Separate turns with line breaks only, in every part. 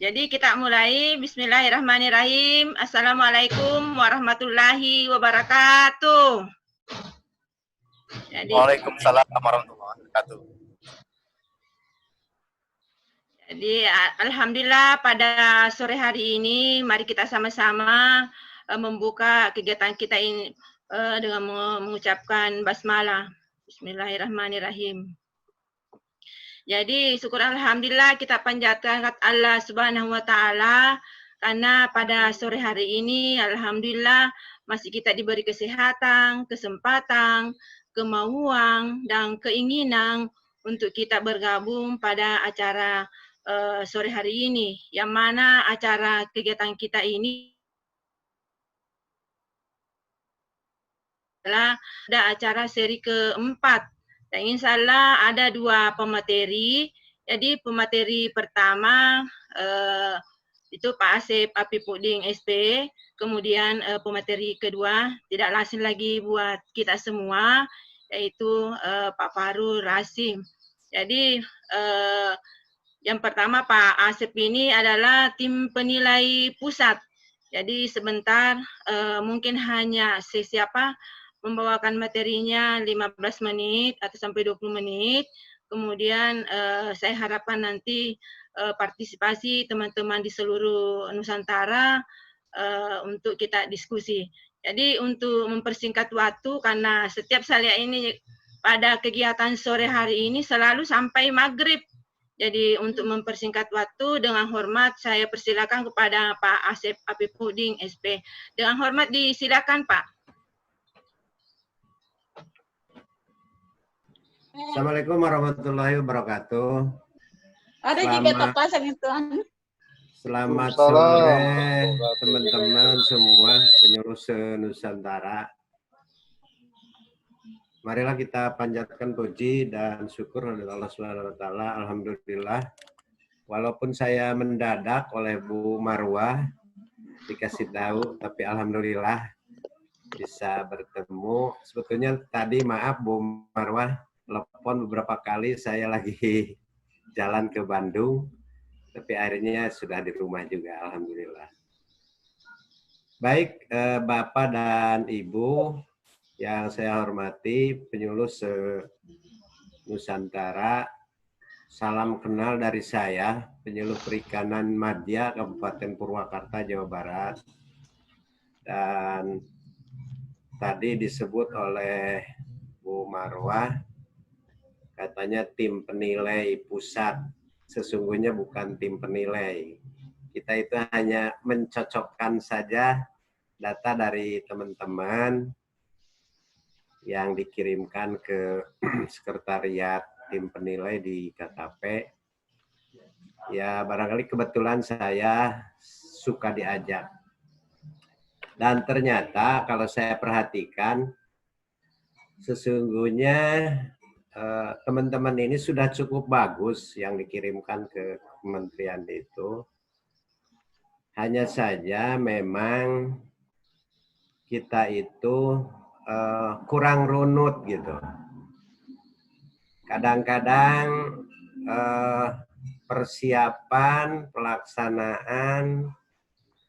Jadi kita mulai. Bismillahirrahmanirrahim. Assalamualaikum warahmatullahi wabarakatuh.
Waalaikumsalam warahmatullahi wabarakatuh.
Jadi alhamdulillah pada sore hari ini mari kita sama-sama membuka kegiatan kita ini dengan mengucapkan basmalah. Bismillahirrahmanirrahim. Jadi syukur alhamdulillah kita panjatkan Allah Subhanahu wa taala karena pada sore hari ini alhamdulillah masih kita diberi kesehatan, kesempatan, kemauan dan keinginan untuk kita bergabung pada acara sore hari ini, yang mana acara kegiatan kita ini adalah acara seri keempat. Dan insya Allah ada 2 pemateri. Jadi pemateri pertama itu Pak Asep Apipuding SP. Kemudian pemateri kedua tidak asing lagi buat kita semua, yaitu Pak Farul Rasim. Jadi yang pertama Pak Asep ini adalah tim penilai pusat. Jadi sebentar mungkin hanya siapa membawakan materinya 15 menit atau sampai 20 menit. Kemudian saya harapkan nanti partisipasi teman-teman di seluruh Nusantara untuk kita diskusi. Jadi untuk mempersingkat waktu, karena setiap saya ini pada kegiatan sore hari ini selalu sampai maghrib. Jadi untuk mempersingkat waktu, dengan hormat saya persilakan kepada Pak Asep Apipuding SP. Dengan hormat disilakan Pak.
Assalamualaikum warahmatullahi wabarakatuh.
Ada juga terpasang itu.
Selamat sore teman-teman semua penyuluh se-Nusantara. Marilah kita panjatkan puji dan syukur kepada Allah Subhanahu wa taala. Alhamdulillah. Walaupun saya mendadak oleh Bu Marwah dikasih tahu, tapi alhamdulillah bisa bertemu. Sebetulnya tadi maaf Bu Marwah, telepon beberapa kali, saya lagi jalan ke Bandung, tapi akhirnya sudah di rumah juga, alhamdulillah. Baik, Bapak dan Ibu yang saya hormati, penyuluh se-Nusantara, salam kenal dari saya, penyuluh perikanan Madya, Kabupaten Purwakarta, Jawa Barat. Dan tadi disebut oleh Bu Marwah, katanya tim penilai pusat. Sesungguhnya bukan tim penilai. Kita itu hanya mencocokkan saja data dari teman-teman yang dikirimkan ke sekretariat tim penilai di KKP. Ya barangkali kebetulan saya suka diajak. Dan ternyata kalau saya perhatikan, sesungguhnya teman-teman ini sudah cukup bagus yang dikirimkan ke kementerian itu. Hanya saja memang kita itu kurang runut gitu. Kadang-kadang persiapan, pelaksanaan,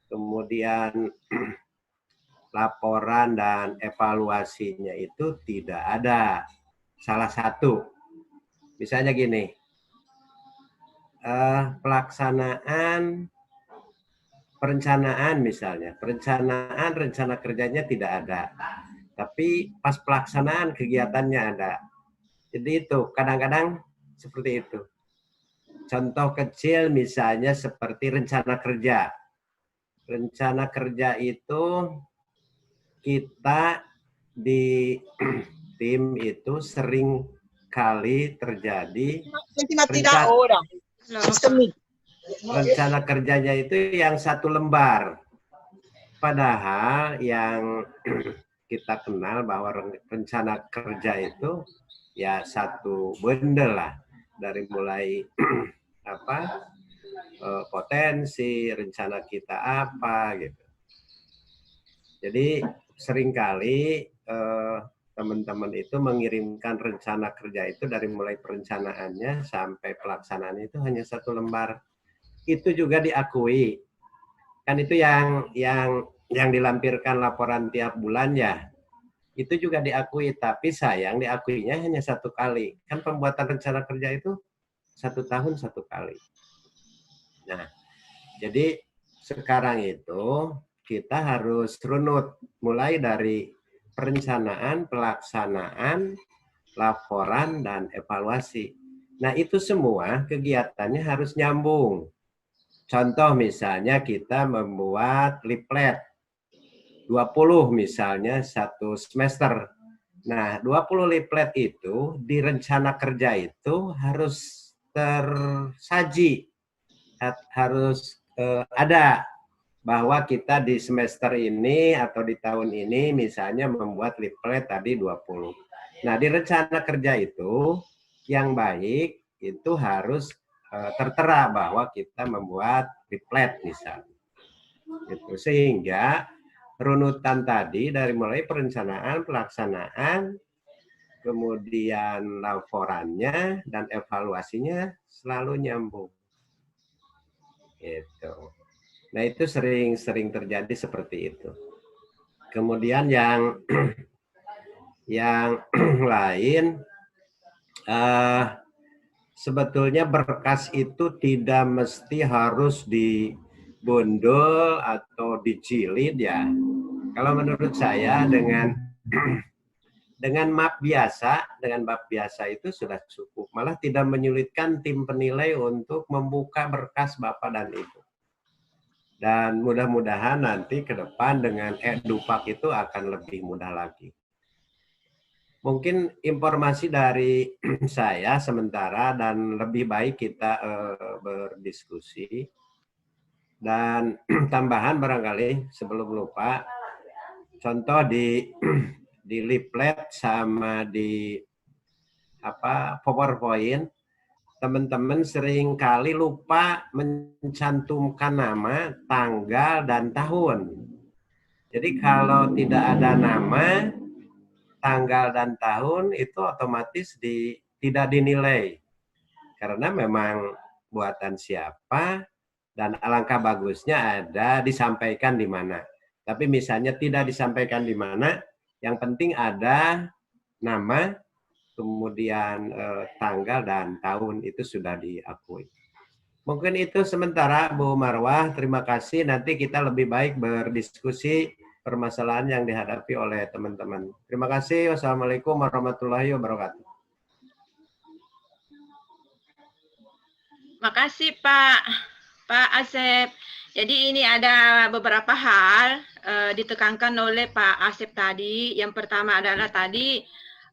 kemudian laporan dan evaluasinya itu tidak ada. Salah satu, misalnya gini, pelaksanaan, perencanaan misalnya, rencana kerjanya tidak ada, tapi pas pelaksanaan kegiatannya ada. Jadi itu kadang-kadang seperti itu. Contoh kecil misalnya seperti rencana kerja. Rencana kerja itu kita di tim itu sering kali terjadi rencana kerjanya itu yang 1 lembar. Padahal yang kita kenal bahwa rencana kerja itu ya 1 bundel lah. Dari mulai potensi, rencana kita apa gitu. Jadi seringkali teman-teman itu mengirimkan rencana kerja itu dari mulai perencanaannya sampai pelaksanaan itu hanya 1 lembar. itu juga diakui. Kan itu yang dilampirkan laporan tiap bulan ya. Itu juga diakui, tapi sayang diakuinya hanya 1 kali. Kan pembuatan rencana kerja itu 1 tahun 1 kali. Nah, jadi sekarang itu kita harus runut mulai dari perencanaan, pelaksanaan, laporan, dan evaluasi. Nah, itu semua kegiatannya harus nyambung. Contoh misalnya kita membuat leaflet 20 misalnya 1 semester. Nah, 20 leaflet itu di rencana kerja itu harus tersaji, harus ada bahwa kita di semester ini atau di tahun ini misalnya membuat leaflet tadi 20. Nah, di rencana kerja itu yang baik itu harus tertera bahwa kita membuat leaflet misalnya. Gitu. Sehingga runutan tadi dari mulai perencanaan, pelaksanaan, kemudian laporannya dan evaluasinya selalu nyambung. Gitu. Nah, itu sering terjadi seperti itu. Kemudian yang lain, sebetulnya berkas itu tidak mesti harus dibondol atau dijilid ya. Kalau menurut saya dengan map biasa itu sudah cukup. Malah tidak menyulitkan tim penilai untuk membuka berkas Bapak dan Ibu. Dan mudah-mudahan nanti ke depan dengan Edupak itu akan lebih mudah lagi. Mungkin informasi dari saya sementara dan lebih baik kita berdiskusi. Dan tambahan barangkali sebelum lupa, contoh di leaflet sama di PowerPoint, teman-teman sering kali lupa mencantumkan nama, tanggal, dan tahun. Jadi kalau tidak ada nama, tanggal, dan tahun itu otomatis tidak dinilai. Karena memang buatan siapa dan alangkah bagusnya ada disampaikan di mana. Tapi misalnya tidak disampaikan di mana, yang penting ada nama, kemudian tanggal dan tahun itu sudah diakui. Mungkin itu sementara Bu Marwah, terima kasih. Nanti kita lebih baik berdiskusi permasalahan yang dihadapi oleh teman-teman. Terima kasih. Wassalamualaikum warahmatullahi wabarakatuh.
Makasih Pak Asep. Jadi ini ada beberapa hal ditekankan oleh Pak Asep tadi. Yang pertama adalah tadi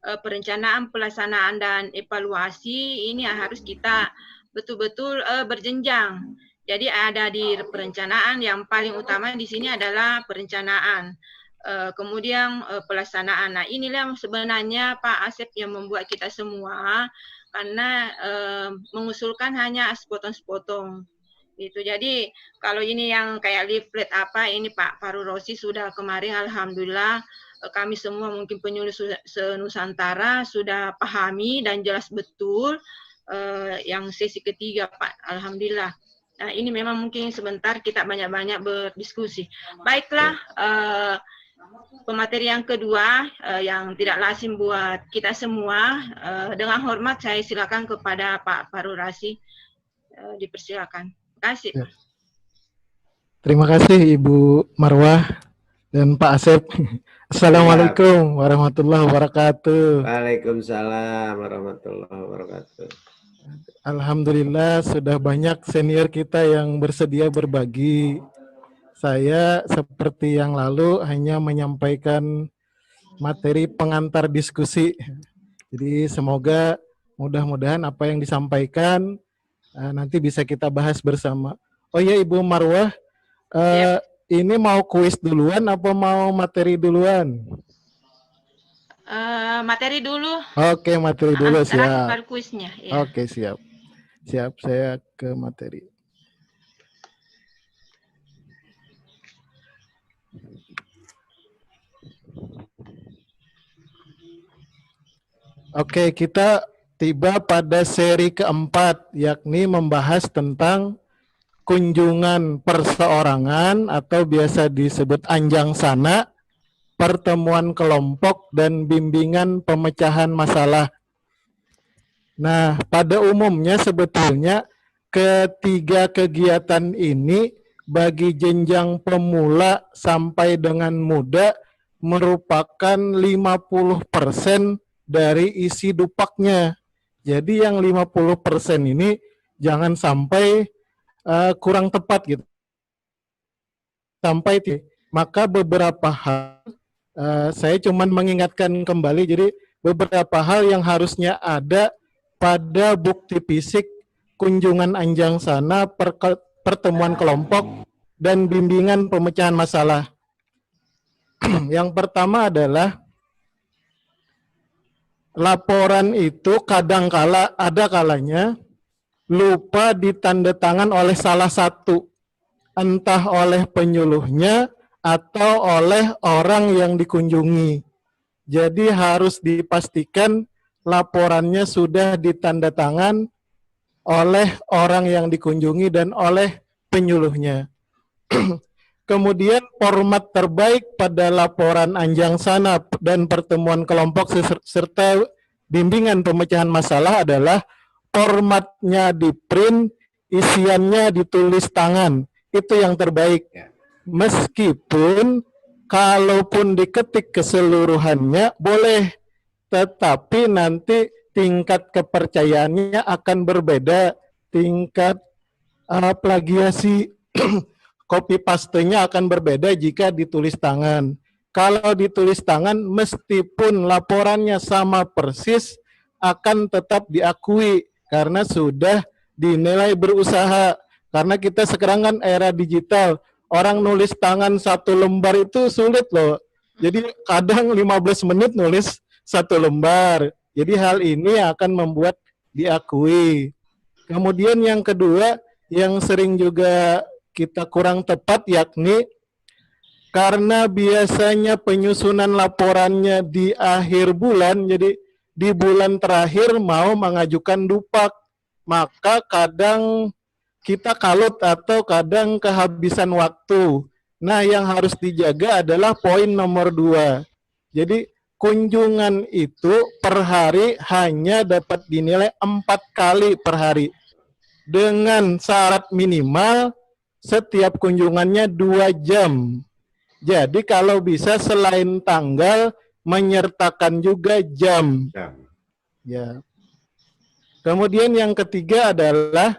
perencanaan, pelaksanaan, dan evaluasi ini harus kita betul-betul berjenjang. Jadi ada di perencanaan, yang paling utama di sini adalah perencanaan. Kemudian pelaksanaan. Nah, inilah yang sebenarnya Pak Asep yang membuat kita semua, karena mengusulkan hanya sepotong-sepotong. Gitu. Jadi kalau ini yang kayak leaflet ini Pak Faru Rosi sudah kemarin, alhamdulillah kami semua mungkin penyuluh se-Nusantara sudah pahami dan jelas betul yang sesi ketiga Pak, alhamdulillah. Nah, ini memang mungkin sebentar kita banyak-banyak berdiskusi. Baiklah, pemateri yang kedua yang tidak lazim buat kita semua, dengan hormat saya silakan kepada Pak Faru Rosi, dipersilakan. Terima kasih.
Ya. Terima kasih Ibu Marwah dan Pak Asep. Assalamualaikum warahmatullahi wabarakatuh.
Waalaikumsalam warahmatullahi wabarakatuh.
Alhamdulillah sudah banyak senior kita yang bersedia berbagi. Saya seperti yang lalu hanya menyampaikan materi pengantar diskusi. Jadi semoga mudah-mudahan apa yang disampaikan nanti bisa kita bahas bersama. Oh ya Ibu Marwah, ini mau kuis duluan apa mau materi duluan?
Materi dulu.
Oke, materi dulu, siap.
Baru kuisnya. Ya.
Oke, siap. Siap, saya ke materi. Oke, kita tiba pada seri keempat, yakni membahas tentang kunjungan perseorangan atau biasa disebut anjang sana, pertemuan kelompok, dan bimbingan pemecahan masalah. Nah, pada umumnya sebetulnya ketiga kegiatan ini bagi jenjang pemula sampai dengan muda merupakan 50% dari isi dupaknya. Jadi yang 50% ini jangan sampai kurang tepat gitu. Sampai maka beberapa hal saya cuman mengingatkan kembali, jadi beberapa hal yang harusnya ada pada bukti fisik kunjungan anjang sana, pertemuan kelompok, dan bimbingan pemecahan masalah. Yang pertama adalah laporan itu kadangkala ada kalanya lupa ditanda tangan oleh salah satu, entah oleh penyuluhnya atau oleh orang yang dikunjungi. Jadi harus dipastikan laporannya sudah ditanda tangan oleh orang yang dikunjungi dan oleh penyuluhnya. Kemudian format terbaik pada laporan anjang sana dan pertemuan kelompok serta bimbingan pemecahan masalah adalah formatnya di print, isiannya ditulis tangan. Itu yang terbaik. Meskipun kalaupun diketik keseluruhannya boleh, tetapi nanti tingkat kepercayaannya akan berbeda. Tingkat plagiasi copy paste-nya akan berbeda jika ditulis tangan. Kalau ditulis tangan, meskipun laporannya sama persis, akan tetap diakui karena sudah dinilai berusaha. Karena kita sekarang kan era digital, orang nulis tangan 1 lembar itu sulit loh. Jadi kadang 15 menit nulis 1 lembar. Jadi hal ini akan membuat diakui. Kemudian yang kedua, yang sering juga kita kurang tepat, yakni karena biasanya penyusunan laporannya di akhir bulan, jadi di bulan terakhir mau mengajukan dupak, maka kadang kita kalut atau kadang kehabisan waktu. Nah, yang harus dijaga adalah poin nomor 2. Jadi kunjungan itu per hari hanya dapat dinilai 4 kali per hari. Dengan syarat minimal setiap kunjungannya 2 jam. Jadi kalau bisa selain tanggal menyertakan juga jam. Ya. Kemudian yang ketiga adalah,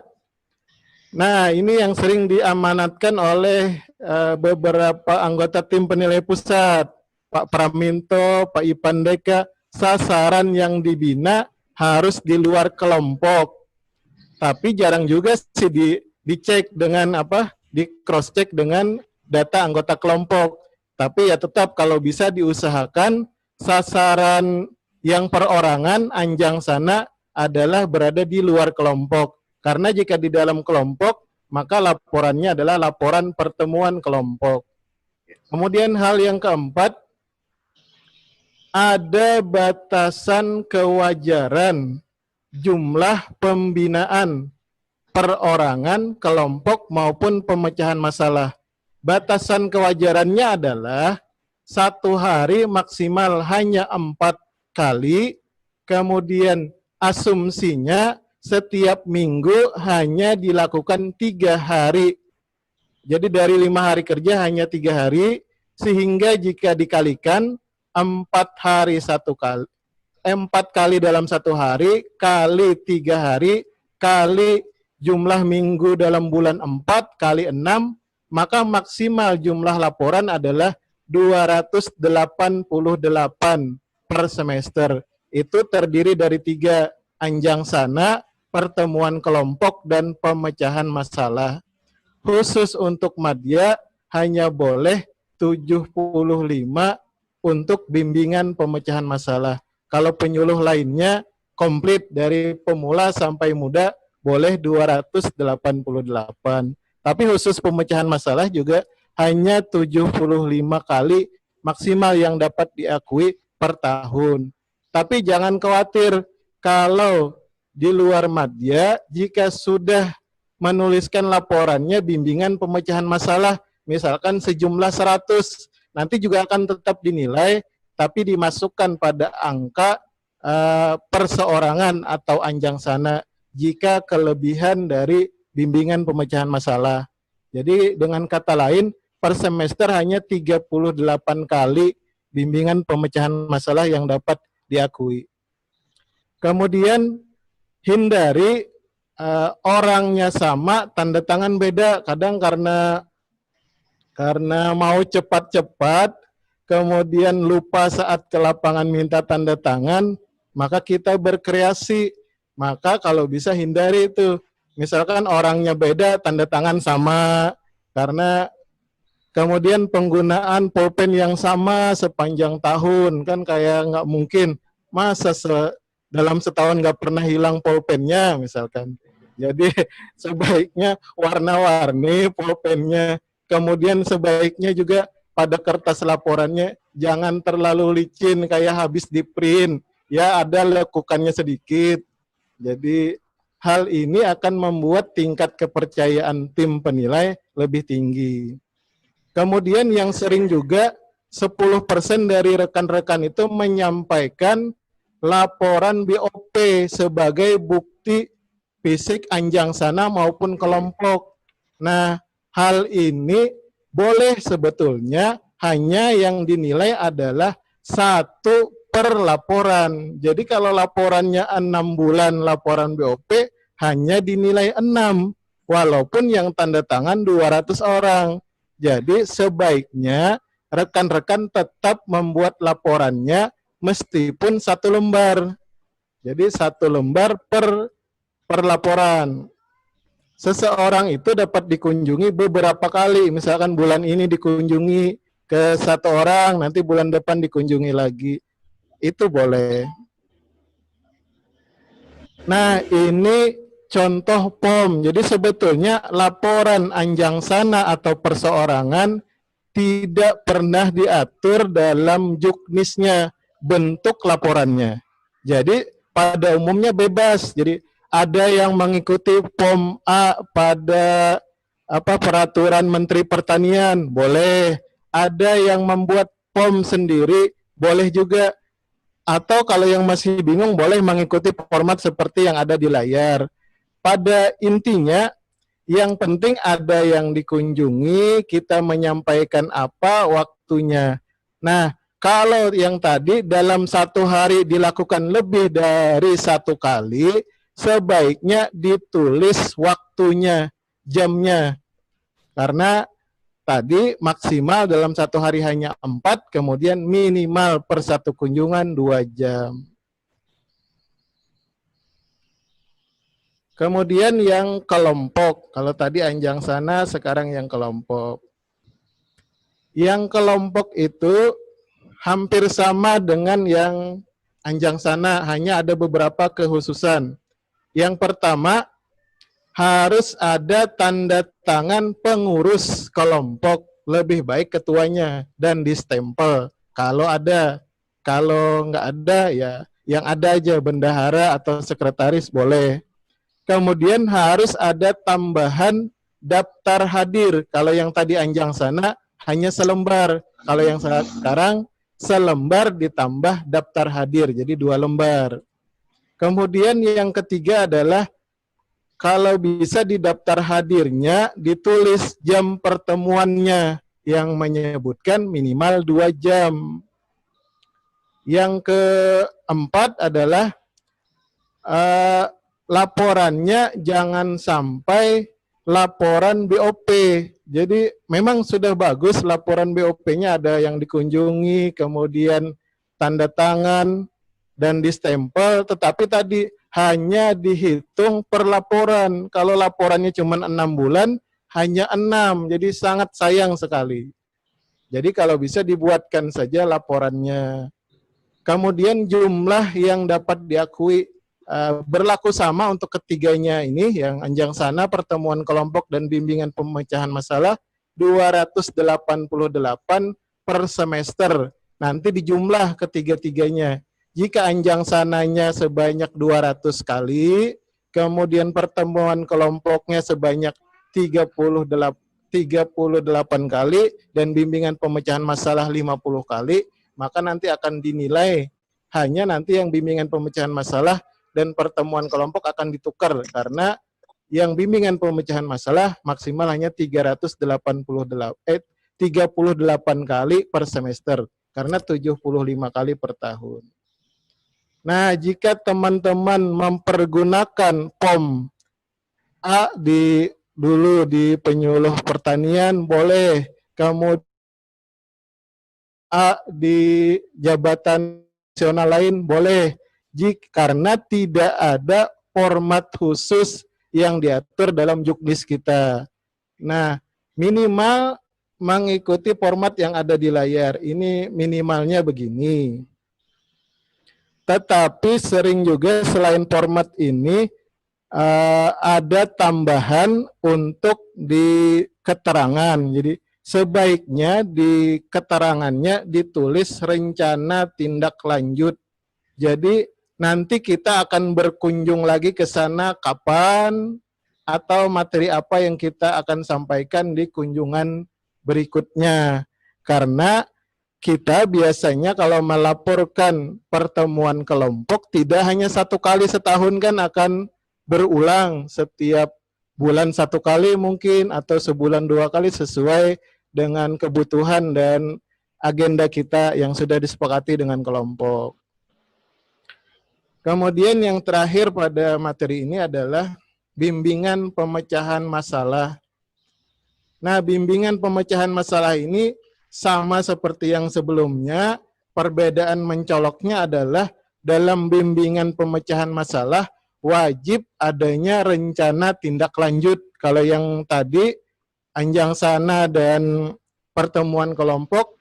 nah ini yang sering diamanatkan oleh beberapa anggota tim penilai pusat, Pak Praminto, Pak Ipandeka, sasaran yang dibina harus di luar kelompok. Tapi jarang juga sih dicek dengan di cross check dengan data anggota kelompok. Tapi ya tetap kalau bisa diusahakan sasaran yang perorangan anjang sana adalah berada di luar kelompok. Karena jika di dalam kelompok, maka laporannya adalah laporan pertemuan kelompok. Kemudian hal yang keempat, ada batasan kewajaran jumlah pembinaan perorangan, kelompok maupun pemecahan masalah. Batasan kewajarannya adalah 1 hari maksimal hanya 4 kali, kemudian asumsinya setiap minggu hanya dilakukan 3 hari. Jadi dari 5 hari kerja hanya 3 hari, sehingga jika dikalikan 4 hari 1 kali, 4 kali dalam 1 hari, kali 3 hari, kali jumlah minggu dalam bulan 4, kali 6, maka maksimal jumlah laporan adalah 288 per semester. Itu terdiri dari 3 anjang sana, pertemuan kelompok, dan pemecahan masalah. Khusus untuk madya hanya boleh 75 untuk bimbingan pemecahan masalah. Kalau penyuluh lainnya komplit dari pemula sampai muda boleh 288. Tapi khusus pemecahan masalah juga hanya 75 kali maksimal yang dapat diakui per tahun. Tapi jangan khawatir kalau di luar madya, jika sudah menuliskan laporannya bimbingan pemecahan masalah, misalkan sejumlah 100, nanti juga akan tetap dinilai, tapi dimasukkan pada angka perseorangan atau anjang sana jika kelebihan dari bimbingan pemecahan masalah. Jadi dengan kata lain, per semester hanya 38 kali bimbingan pemecahan masalah yang dapat diakui. Kemudian hindari orangnya sama, tanda tangan beda. Kadang karena mau cepat-cepat, kemudian lupa saat ke lapangan minta tanda tangan, maka kita berkreasi. Maka kalau bisa hindari itu. Misalkan orangnya beda, tanda tangan sama. Karena kemudian penggunaan pulpen yang sama sepanjang tahun. Kan kayak nggak mungkin. Masa dalam setahun nggak pernah hilang pulpennya misalkan. Jadi sebaiknya warna-warni pulpennya. Kemudian sebaiknya juga pada kertas laporannya jangan terlalu licin kayak habis di print. Ya ada lekukannya sedikit. Jadi hal ini akan membuat tingkat kepercayaan tim penilai lebih tinggi. Kemudian yang sering juga 10% dari rekan-rekan itu menyampaikan laporan BOP sebagai bukti fisik anjang sana maupun kelompok. Nah, hal ini boleh sebetulnya, hanya yang dinilai adalah 1 per laporan. Jadi kalau laporannya 6 bulan laporan BOP hanya dinilai 6, walaupun yang tanda tangan 200 orang. Jadi sebaiknya rekan-rekan tetap membuat laporannya meskipun 1 lembar. Jadi 1 lembar per laporan. Seseorang itu dapat dikunjungi beberapa kali. Misalkan bulan ini dikunjungi ke 1 orang, nanti bulan depan dikunjungi lagi. Itu boleh. Nah, ini contoh POM. Jadi sebetulnya laporan anjang sana atau perseorangan tidak pernah diatur dalam juknisnya bentuk laporannya. Jadi pada umumnya bebas. Jadi ada yang mengikuti POM A pada peraturan Menteri Pertanian, boleh. Ada yang membuat POM sendiri, boleh juga. Atau kalau yang masih bingung boleh mengikuti format seperti yang ada di layar. Pada intinya yang penting ada yang dikunjungi, kita menyampaikan apa waktunya. Nah, kalau yang tadi dalam 1 hari dilakukan lebih dari 1 kali, sebaiknya ditulis waktunya, jamnya. Karena tadi maksimal dalam 1 hari hanya 4, kemudian minimal per 1 kunjungan 2 jam. Kemudian yang kelompok, kalau tadi anjang sana, sekarang yang kelompok. Yang kelompok itu hampir sama dengan yang anjang sana, hanya ada beberapa kekhususan. Yang pertama, harus ada tanda tangan pengurus kelompok, lebih baik ketuanya, dan distempel. Kalau ada, kalau nggak ada ya yang ada aja bendahara atau sekretaris boleh. Kemudian harus ada tambahan daftar hadir. Kalau yang tadi anjang sana hanya selembar. Kalau yang sekarang selembar ditambah daftar hadir, jadi 2 lembar. Kemudian yang ketiga adalah kalau bisa di daftar hadirnya ditulis jam pertemuannya yang menyebutkan minimal 2 jam. Yang keempat adalah laporannya jangan sampai laporan BOP. Jadi memang sudah bagus laporan BOP-nya ada yang dikunjungi, kemudian tanda tangan dan distempel, tetapi tadi hanya dihitung per laporan. Kalau laporannya cuma 6 bulan, hanya 6. Jadi sangat sayang sekali. Jadi kalau bisa dibuatkan saja laporannya. Kemudian jumlah yang dapat diakui berlaku sama untuk ketiganya ini, yang anjang sana, pertemuan kelompok, dan bimbingan pemecahan masalah, 288 per semester. Nanti dijumlah ketiga-tiganya. Jika anjang sananya sebanyak 200 kali, kemudian pertemuan kelompoknya sebanyak 38 kali, dan bimbingan pemecahan masalah 50 kali, maka nanti akan dinilai hanya nanti yang bimbingan pemecahan masalah dan pertemuan kelompok akan ditukar, karena yang bimbingan pemecahan masalah maksimal hanya 38 kali per semester, karena 75 kali per tahun. Nah, jika teman-teman mempergunakan POM A dulu di penyuluh pertanian boleh, kemudian A di jabatan nasional lain boleh, karena tidak ada format khusus yang diatur dalam juknis kita. Nah, minimal mengikuti format yang ada di layar. Ini minimalnya begini. Tetapi sering juga selain format ini ada tambahan untuk di keterangan. Jadi sebaiknya di keterangannya ditulis rencana tindak lanjut. Jadi nanti kita akan berkunjung lagi ke sana kapan, atau materi apa yang kita akan sampaikan di kunjungan berikutnya. Karena kita biasanya kalau melaporkan pertemuan kelompok tidak hanya 1 kali setahun, kan akan berulang setiap bulan 1 kali mungkin, atau sebulan 2 kali sesuai dengan kebutuhan dan agenda kita yang sudah disepakati dengan kelompok. Kemudian yang terakhir pada materi ini adalah bimbingan pemecahan masalah. Nah, bimbingan pemecahan masalah ini sama seperti yang sebelumnya, perbedaan mencoloknya adalah dalam bimbingan pemecahan masalah wajib adanya rencana tindak lanjut. Kalau yang tadi anjang sana dan pertemuan kelompok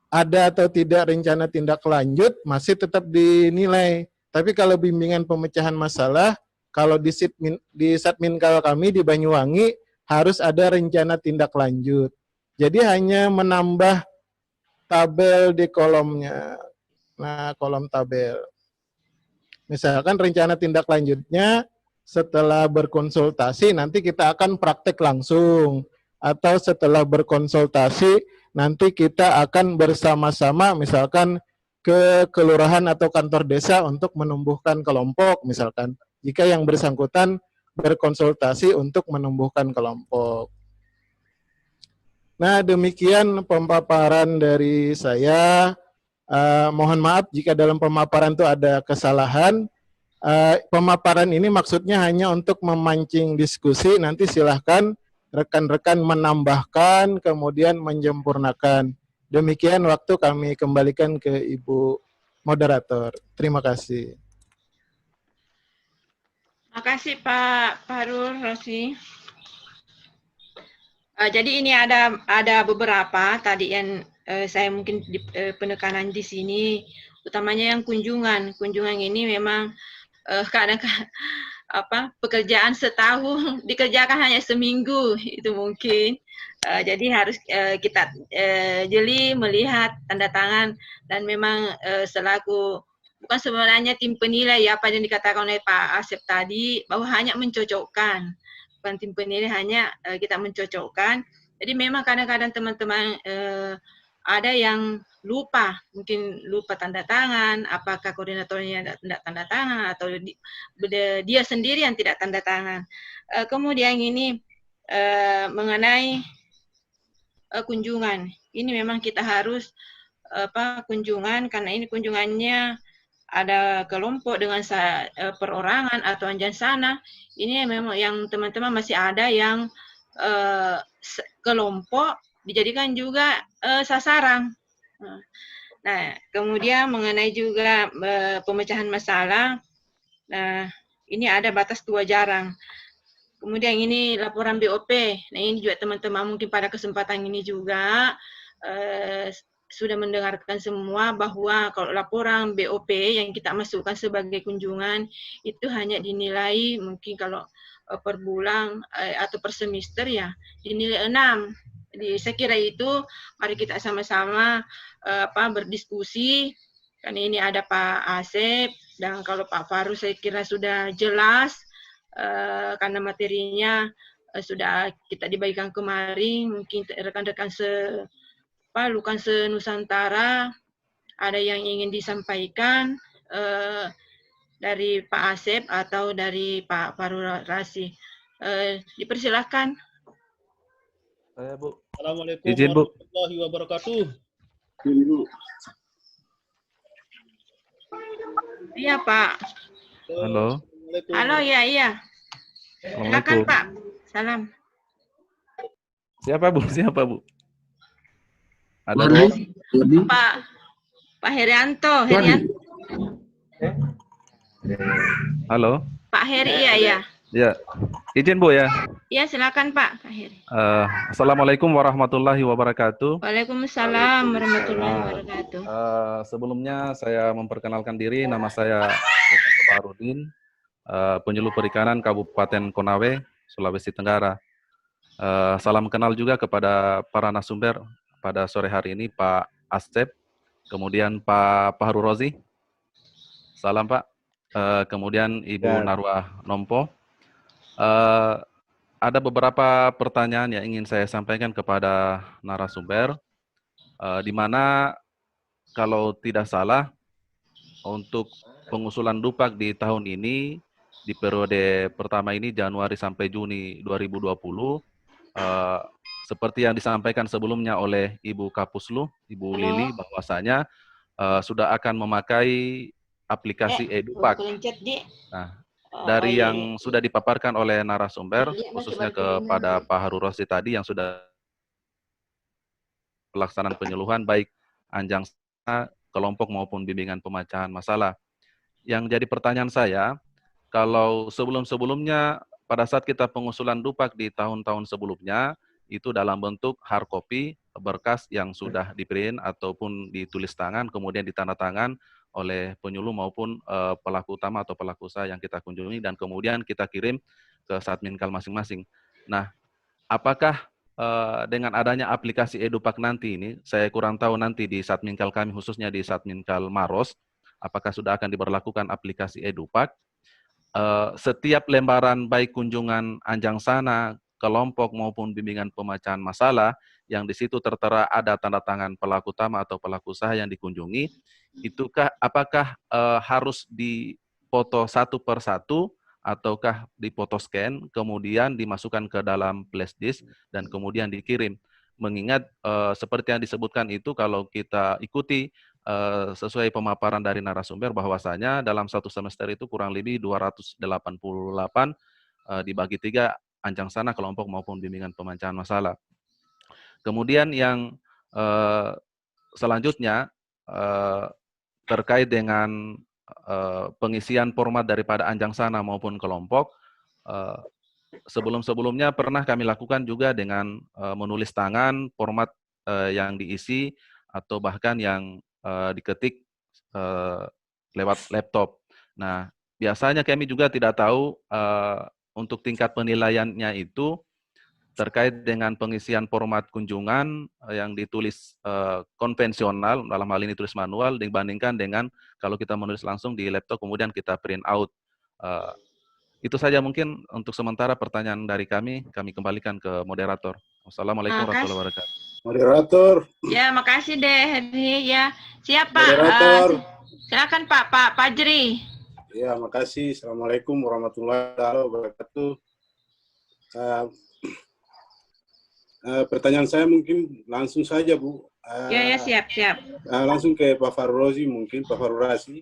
ada atau tidak rencana tindak lanjut masih tetap dinilai. Tapi kalau bimbingan pemecahan masalah, kalau di Satminkal kami di Banyuwangi harus ada rencana tindak lanjut. Jadi hanya menambah tabel di kolomnya. Nah, kolom tabel. Misalkan rencana tindak lanjutnya setelah berkonsultasi nanti kita akan praktek langsung. Atau setelah berkonsultasi nanti kita akan bersama-sama misalkan ke kelurahan atau kantor desa untuk menumbuhkan kelompok misalkan. Jika yang bersangkutan berkonsultasi untuk menumbuhkan kelompok. Nah, demikian pemaparan dari saya. Mohon maaf jika dalam pemaparan itu ada kesalahan. Pemaparan ini maksudnya hanya untuk memancing diskusi. Nanti silahkan rekan-rekan menambahkan, kemudian menyempurnakan. Demikian waktu kami kembalikan ke Ibu Moderator. Terima kasih.
Terima kasih Pak Farul Rosi. Jadi ini ada beberapa tadi yang saya mungkin penekanan di sini, utamanya yang kunjungan. Kunjungan ini memang kadang-kadang pekerjaan setahun dikerjakan hanya seminggu itu mungkin. Jadi harus kita jeli melihat tanda tangan, dan memang selaku bukan sebenarnya tim penilai ya apa yang dikatakan oleh Pak Asep tadi, bahwa hanya mencocokkan. Bukan tim penilai, hanya kita mencocokkan. Jadi memang kadang-kadang teman-teman ada yang lupa, mungkin lupa tanda tangan, apakah koordinatornya tidak tanda tangan atau dia sendiri yang tidak tanda tangan. Kemudian ini mengenai kunjungan, ini memang kita harus kunjungan, karena ini kunjungannya ada kelompok dengan perorangan atau anjang sana. Ini memang yang teman-teman masih ada yang kelompok dijadikan juga sasaran. Nah, kemudian mengenai juga pemecahan masalah, nah ini ada batas 2 jarang. Kemudian ini laporan BOP. Nah ini juga teman-teman mungkin pada kesempatan ini juga sudah mendengarkan semua bahwa kalau laporan BOP yang kita masukkan sebagai kunjungan itu hanya dinilai mungkin kalau per bulan atau per semester ya dinilai 6. Jadi saya kira itu mari kita sama-sama berdiskusi. Kan ini ada Pak Asep dan kalau Pak Faru saya kira sudah jelas karena materinya sudah kita dibagikan kemarin, mungkin rekan-rekan lukan se-Nusantara ada yang ingin disampaikan dari Pak Asep atau dari Pak Farurasi. Dipersilahkan.
Saya, Bu.
Assalamualaikum
Izin, Bu.
warahmatullahi wabarakatuh.
Iya, Pak.
Halo.
Assalamualaikum.
Halo, iya. Silakan,
Assalamualaikum.
Pak. Salam.
Siapa, Bu? Siapa, Bu? Ada
Wardi,
dua.
Wardi.
Pak Herianto.
Halo.
Pak Heri, iya.
Ya. Izin, Bu ya.
Iya, silakan, Pak Heri.
Assalamualaikum warahmatullahi wabarakatuh.
Waalaikumsalam warahmatullahi wabarakatuh.
Sebelumnya saya memperkenalkan diri, nama saya Sultan Baharudin, penyuluh perikanan Kabupaten Konawe, Sulawesi Tenggara. Salam kenal juga kepada para narasumber pada sore hari ini, Pak Asep, kemudian Pak Fahru Rozi. Salam, Pak. Kemudian Ibu Narwah Nompo. Ada beberapa pertanyaan yang ingin saya sampaikan kepada narasumber, di mana kalau tidak salah untuk pengusulan Dupak di tahun ini, di periode pertama ini Januari sampai Juni 2020, seperti yang disampaikan sebelumnya oleh Ibu Kapuslu, Ibu Lili, bahwasanya sudah akan memakai aplikasi Edupak. Nah, dari yang sudah dipaparkan oleh narasumber, khususnya kepada Pak Haru Rosi tadi yang sudah pelaksanaan penyuluhan baik anjang kelompok maupun bimbingan pemecahan masalah. Yang jadi pertanyaan saya, kalau sebelum-sebelumnya pada saat kita pengusulan Dupak di tahun-tahun sebelumnya, itu dalam bentuk hard copy, berkas yang sudah di-print ataupun ditulis tangan, kemudian ditandatangan oleh penyuluh maupun pelaku utama atau pelaku usaha yang kita kunjungi, dan kemudian kita kirim ke Satminkal masing-masing. Nah, apakah dengan adanya aplikasi Edupak nanti ini, saya kurang tahu nanti di Satminkal kami, khususnya di Satminkal Maros, apakah sudah akan diberlakukan aplikasi Edupak, setiap lembaran baik kunjungan anjang sana, kelompok maupun bimbingan pemecahan masalah, yang di situ tertera ada tanda tangan pelaku utama atau pelaku usaha yang dikunjungi, apakah harus dipoto satu per satu, ataukah dipoto scan, kemudian dimasukkan ke dalam flash disk, dan kemudian dikirim? Mengingat seperti yang disebutkan itu, kalau kita ikuti sesuai pemaparan dari narasumber, bahwasanya dalam satu semester itu kurang lebih 288 dibagi 3 anjang sana, kelompok maupun bimbingan pemecahan masalah. Kemudian yang selanjutnya terkait dengan pengisian format daripada anjang sana maupun kelompok, sebelum-sebelumnya pernah kami lakukan juga dengan menulis tangan format yang diisi atau bahkan yang diketik lewat laptop. Nah, biasanya kami juga tidak tahu untuk tingkat penilaiannya itu terkait dengan pengisian format kunjungan yang ditulis konvensional, dalam hal ini tulis manual, dibandingkan dengan kalau kita menulis langsung di laptop kemudian kita print out. Itu saja mungkin untuk sementara pertanyaan dari kami kembalikan ke moderator. Wassalamualaikum warahmatullahi wabarakatuh.
Moderator.
Ya, makasih deh Heri. Ya, siapa?
Moderator.
Silakan Pak Fajri.
Ya, makasih. Assalamualaikum warahmatullahi wabarakatuh. Pertanyaan saya mungkin langsung saja, Bu.
Ya, siap.
Langsung ke Pak Farrozi mungkin, Pak Farurasi.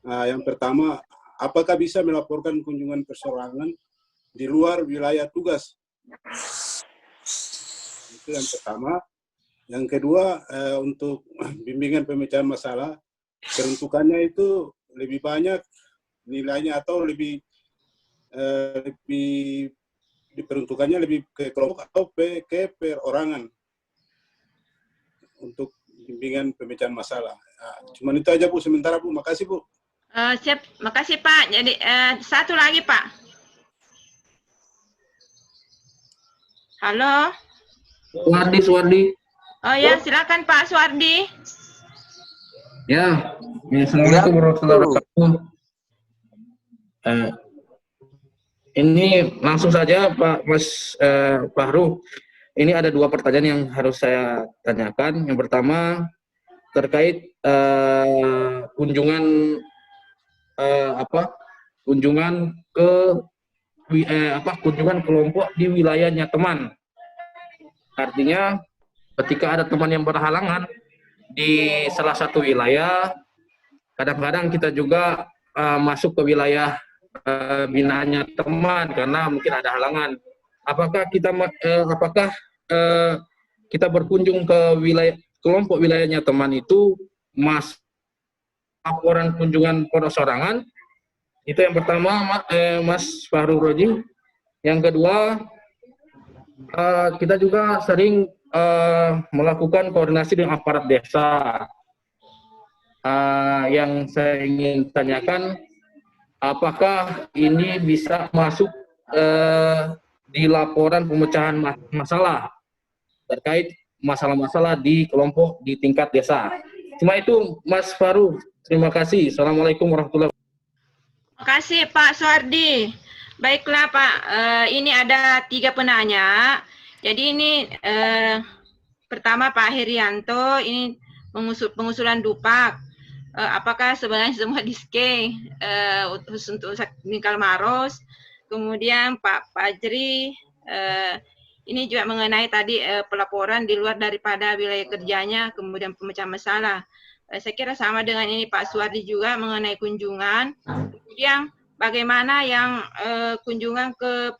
Yang pertama, apakah bisa melaporkan kunjungan perseorangan di luar wilayah tugas? Itu yang pertama. Yang kedua, untuk bimbingan pemecahan masalah, peruntukannya itu lebih banyak nilainya atau lebih diperuntukannya lebih ke kelompok atau ke perorangan untuk bimbingan pemecahan masalah. Cuman itu aja, Bu, sementara, Bu. Makasih, Bu.
Siap, makasih Pak. Jadi satu lagi Pak. Halo.
Suwardi.
Oh ya, silakan Pak Suwardi.
Ya, assalamualaikum warahmatullahi wabarakatuh. Ini langsung saja Pak Mas Fahru. Ini ada 2 pertanyaan yang harus saya tanyakan. Yang pertama terkait kunjungan kunjungan ke kunjungan kelompok di wilayahnya teman. Artinya ketika ada teman yang berhalangan di salah satu wilayah, kadang-kadang kita juga masuk ke wilayah binaannya teman karena mungkin ada halangan. Apakah kita berkunjung ke wilayah kelompok wilayahnya teman itu laporan kunjungan perosorangan? Itu yang pertama, Mas Fahru Roji. Yang kedua, kita juga sering melakukan koordinasi dengan aparat desa. Yang saya ingin tanyakan, apakah ini bisa masuk di laporan pemecahan masalah terkait masalah-masalah di kelompok di tingkat desa? Cuma itu, Mas Fahru. Terima kasih. Assalamualaikum warahmatullahi wabarakatuh.
Terima kasih Pak Suardi. Baiklah Pak, ini ada 3 penanya. Jadi ini pertama Pak Herianto, ini pengusulan Dupak. Apakah sebenarnya semua di-scan untuk Bingkal Maros? Kemudian Pak Fajri, ini juga mengenai tadi pelaporan di luar daripada wilayah kerjanya, kemudian pemecahan masalah. Saya kira sama dengan ini Pak Suardi juga mengenai kunjungan. Kemudian bagaimana yang kunjungan ke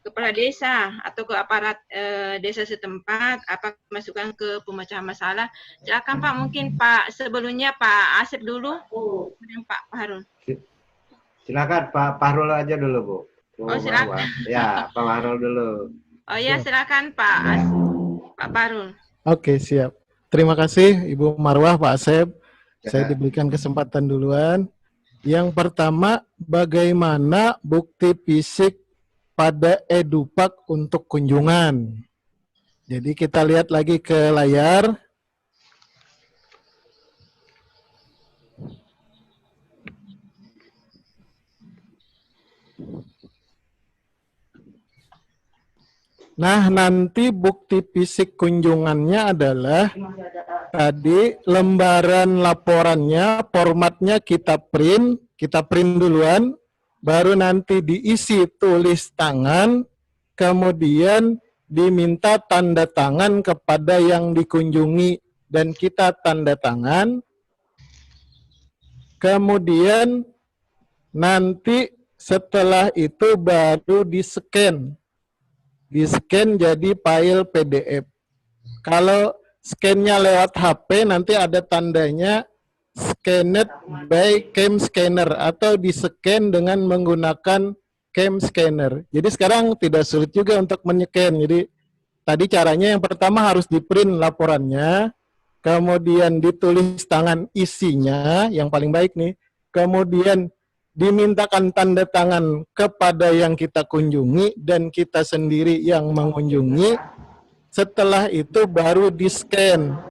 kepala desa atau ke aparat desa setempat, apa masukan ke pemecahan masalah? Silakan Pak, mungkin Pak sebelumnya Pak Asep dulu, kemudian Pak Fahrul.
Silakan Pak Fahrul aja dulu, Bu.
Oh, silakan.
Ya, Pak Fahrul dulu.
Oh ya, silakan Pak Pak Fahrul.
Oke, siap. Terima kasih Ibu Marwah, Pak Asep. Saya diberikan kesempatan duluan. Yang pertama, bagaimana bukti fisik pada Edupak untuk kunjungan? Jadi kita lihat lagi ke layar. Nah, nanti bukti fisik kunjungannya adalah tadi lembaran laporannya, formatnya kita print duluan, baru nanti diisi tulis tangan, kemudian diminta tanda tangan kepada yang dikunjungi dan kita tanda tangan. Kemudian nanti setelah itu baru di-scan. Di-scan jadi file PDF. Kalau scan-nya lewat HP, nanti ada tandanya scanned by cam scanner atau di-scan dengan menggunakan cam scanner. Jadi sekarang tidak sulit juga untuk men-scan. Jadi tadi caranya yang pertama harus di-print laporannya, kemudian ditulis tangan isinya, yang paling baik nih, kemudian dimintakan tanda tangan kepada yang kita kunjungi dan kita sendiri yang mengunjungi. Setelah itu baru di-scan.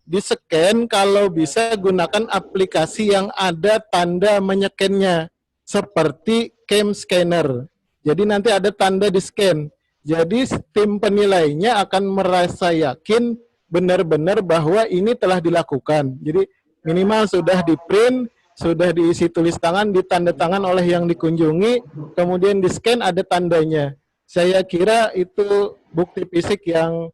Di-scan kalau bisa gunakan aplikasi yang ada tanda menyekennya seperti cam scanner. Jadi nanti ada tanda di-scan. Jadi tim penilainya akan merasa yakin benar-benar bahwa ini telah dilakukan. Jadi minimal sudah di-print, sudah diisi tulis tangan, ditanda tangan oleh yang dikunjungi, kemudian di-scan ada tandanya. Saya kira itu bukti fisik yang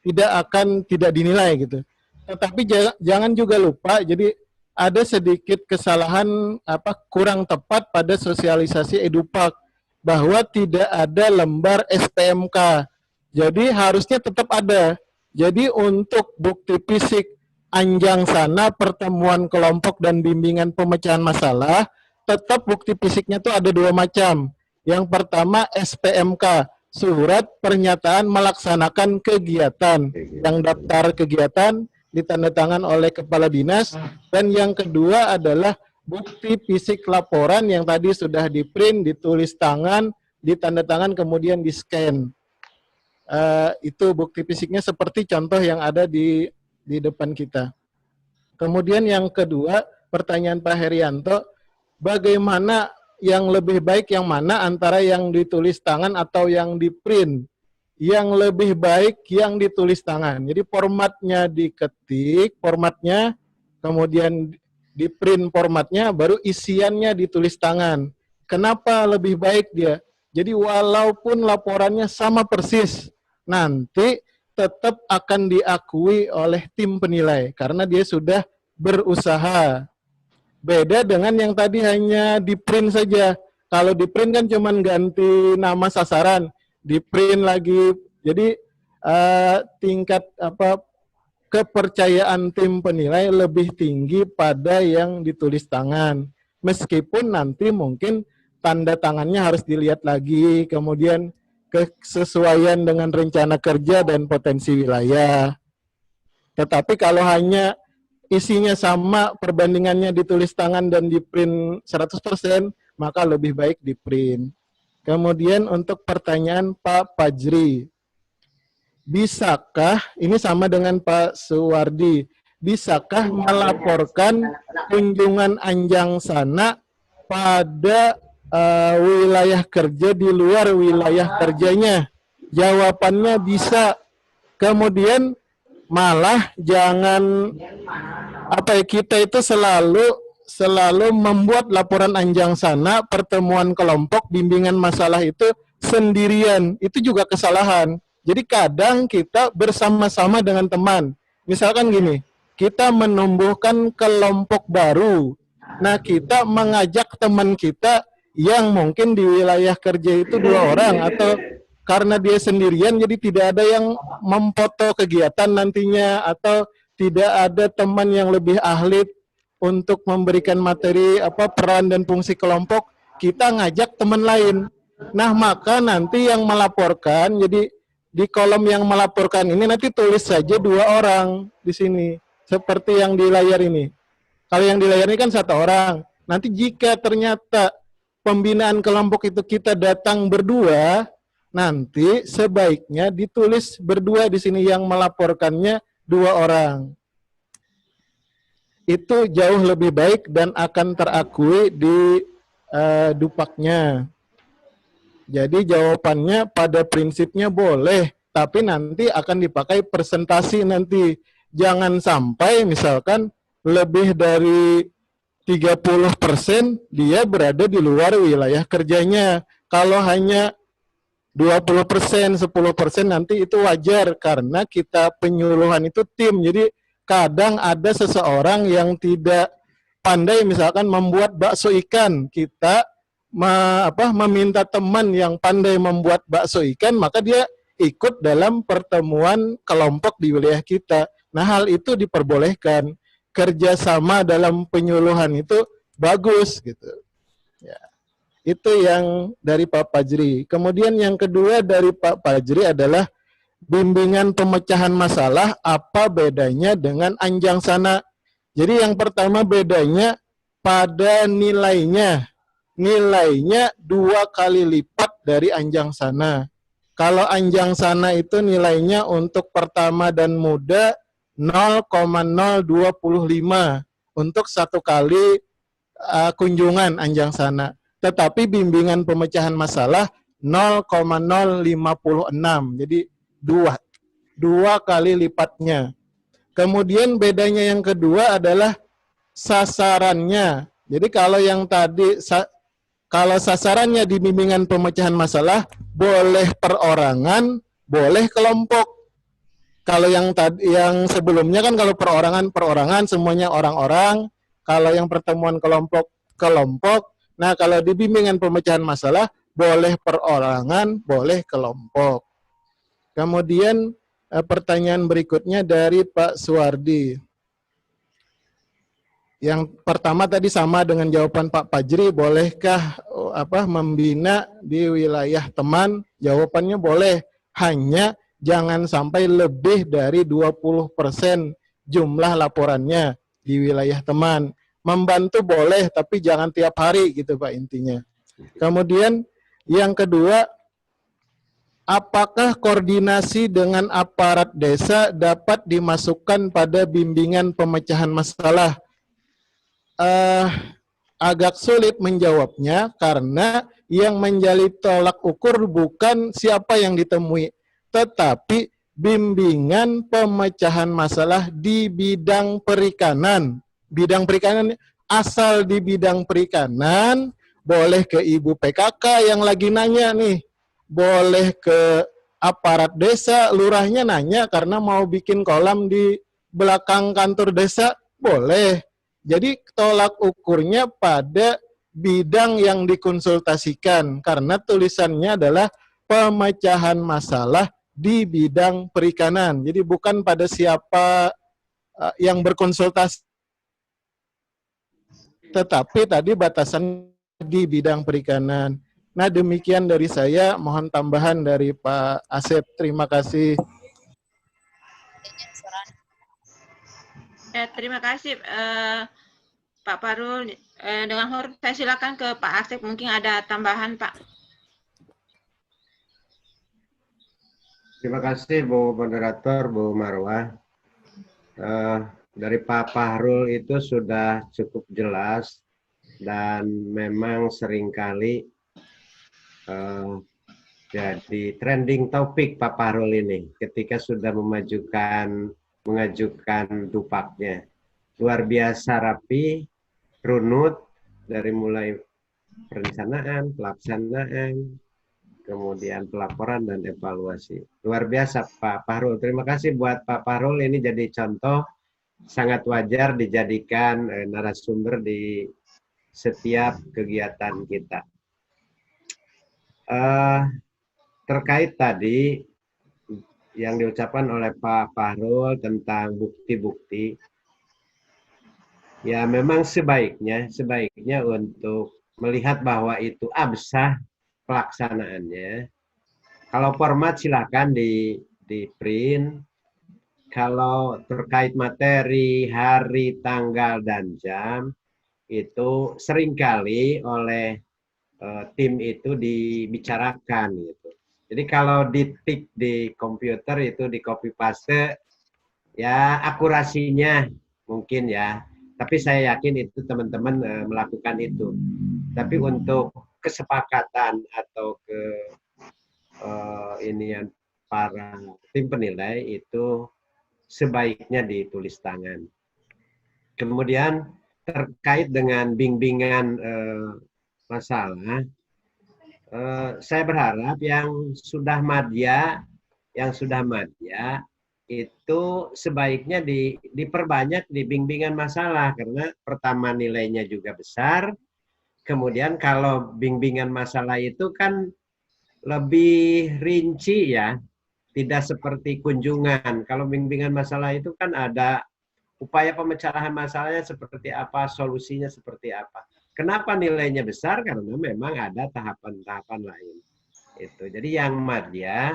tidak dinilai gitu. Tetapi jangan juga lupa, jadi ada sedikit kesalahan kurang tepat pada sosialisasi Edupak bahwa tidak ada lembar SPMK. Jadi harusnya tetap ada. Jadi untuk bukti fisik anjang sana, pertemuan kelompok dan bimbingan pemecahan masalah, tetap bukti fisiknya tuh ada 2 macam. Yang pertama SPMK, surat pernyataan melaksanakan kegiatan, yang daftar kegiatan ditandatangan oleh kepala dinas, dan yang kedua adalah bukti fisik laporan yang tadi sudah di-print, ditulis tangan, ditandatangan kemudian di-scan. Itu bukti fisiknya seperti contoh yang ada di depan kita. Kemudian yang kedua, pertanyaan Pak Herianto, bagaimana yang lebih baik yang mana antara yang ditulis tangan atau yang di print? Yang lebih baik yang ditulis tangan. Jadi formatnya diketik, formatnya, kemudian di print formatnya, baru isiannya ditulis tangan. Kenapa lebih baik dia? Jadi walaupun laporannya sama persis, nanti tetap akan diakui oleh tim penilai karena dia sudah berusaha. Beda dengan yang tadi hanya di print saja. Kalau di print kan cuma ganti nama sasaran, di print lagi. Jadi tingkat kepercayaan tim penilai lebih tinggi pada yang ditulis tangan. Meskipun nanti mungkin tanda tangannya harus dilihat lagi, kemudian kesesuaian dengan rencana kerja dan potensi wilayah. Tetapi kalau hanya isinya sama, perbandingannya ditulis tangan dan di print 100%, maka lebih baik di print. Kemudian untuk pertanyaan Pak Fajri, bisakah, ini sama dengan Pak Suwardi, bisakah melaporkan kunjungan Anjang Sana pada wilayah kerja di luar wilayah kerjanya? Jawabannya bisa. Kemudian malah jangan kita itu selalu membuat laporan Anjang Sana, pertemuan kelompok, bimbingan masalah itu sendirian. Itu juga kesalahan. Jadi kadang kita bersama-sama dengan teman. Misalkan gini, kita menumbuhkan kelompok baru. Nah, kita mengajak teman kita yang mungkin di wilayah kerja itu 2 orang, atau karena dia sendirian jadi tidak ada yang memfoto kegiatan nantinya, atau tidak ada teman yang lebih ahli untuk memberikan materi peran dan fungsi kelompok, kita ngajak teman lain. Nah, maka nanti yang melaporkan, jadi di kolom yang melaporkan ini nanti tulis saja 2 orang di sini, seperti yang di layar ini. Kalau yang di layar ini kan 1 orang. Nanti jika ternyata pembinaan kelompok itu kita datang berdua, nanti sebaiknya ditulis berdua di sini, yang melaporkannya 2 orang. Itu jauh lebih baik dan akan terakui di dupaknya. Jadi jawabannya pada prinsipnya boleh, tapi nanti akan dipakai presentasi nanti. Jangan sampai misalkan lebih dari 30% dia berada di luar wilayah kerjanya. Kalau hanya 20%, 10% nanti itu wajar karena kita penyuluhan itu tim. Jadi kadang ada seseorang yang tidak pandai misalkan membuat bakso ikan, kita meminta teman yang pandai membuat bakso ikan, maka dia ikut dalam pertemuan kelompok di wilayah kita. Nah, hal itu diperbolehkan. Kerjasama dalam penyuluhan itu bagus gitu. Ya. Itu yang dari Pak Fajri. Kemudian yang kedua dari Pak Fajri adalah bimbingan pemecahan masalah, apa bedanya dengan Anjang Sana? Jadi yang pertama bedanya pada nilainya. Nilainya 2 kali lipat dari Anjang Sana. Kalau Anjang Sana itu nilainya untuk pertama dan muda 0,025 untuk 1 kali kunjungan Anjang Sana. Tetapi bimbingan pemecahan masalah 0,056. Jadi 2 kali lipatnya. Kemudian bedanya yang kedua adalah sasarannya. Jadi kalau yang tadi, kalau sasarannya di bimbingan pemecahan masalah boleh perorangan, boleh kelompok. Kalau yang tadi, yang sebelumnya kan kalau perorangan semuanya orang-orang. Kalau yang pertemuan kelompok. Nah, kalau di bimbingan pemecahan masalah boleh perorangan, boleh kelompok. Kemudian pertanyaan berikutnya dari Pak Suwardi. Yang pertama tadi sama dengan jawaban Pak Fajri, bolehkah membina di wilayah teman? Jawabannya boleh, hanya jangan sampai lebih dari 20% jumlah laporannya di wilayah teman. Membantu boleh, tapi jangan tiap hari gitu Pak intinya. Kemudian yang kedua, apakah koordinasi dengan aparat desa dapat dimasukkan pada bimbingan pemecahan masalah? agak sulit menjawabnya karena yang menjadi tolak ukur bukan siapa yang ditemui, tetapi bimbingan pemecahan masalah di bidang perikanan. Bidang perikanan, asal di bidang perikanan, boleh ke ibu PKK yang lagi nanya nih, boleh ke aparat desa, lurahnya nanya karena mau bikin kolam di belakang kantor desa, boleh. Jadi tolak ukurnya pada bidang yang dikonsultasikan karena tulisannya adalah pemecahan masalah di bidang perikanan. Jadi bukan pada siapa yang berkonsultasi, tetapi tadi batasan di bidang perikanan. Nah, demikian dari saya. Mohon tambahan dari Pak Asep. Terima kasih.
Ya, terima kasih Pak Parul. Dengan hormat saya silakan ke Pak Asep, mungkin ada tambahan Pak.
Terima kasih Bu Moderator, Bu Marwah. Dari Pak Fahrul itu sudah cukup jelas dan memang seringkali jadi trending topik Pak Fahrul ini ketika sudah mengajukan dupaknya. Luar biasa rapi, runut, dari mulai perencanaan, pelaksanaan, kemudian pelaporan dan evaluasi. Luar biasa Pak Fahrul. Terima kasih buat Pak Fahrul, ini jadi contoh sangat wajar dijadikan narasumber di setiap kegiatan kita. Terkait tadi yang diucapkan oleh Pak Fahrul tentang bukti-bukti, ya memang sebaiknya untuk melihat bahwa itu absah pelaksanaannya. Kalau format silakan di print. Kalau terkait materi, hari, tanggal, dan jam, itu seringkali oleh tim itu dibicarakan gitu. Jadi kalau diketik di komputer itu di copy paste, ya akurasinya mungkin ya. Tapi saya yakin itu teman-teman melakukan itu. Tapi untuk kesepakatan atau inian para tim penilai itu sebaiknya ditulis tangan. Kemudian terkait dengan bimbingan masalah, saya berharap yang sudah madya itu sebaiknya diperbanyak di bimbingan masalah karena pertama nilainya juga besar. Kemudian kalau bimbingan masalah itu kan lebih rinci ya, tidak seperti kunjungan. Kalau bimbingan masalah itu kan ada upaya pemecahan masalahnya seperti apa, solusinya seperti apa. Kenapa nilainya besar? Karena memang ada tahapan-tahapan lain. Itu. Jadi yang madya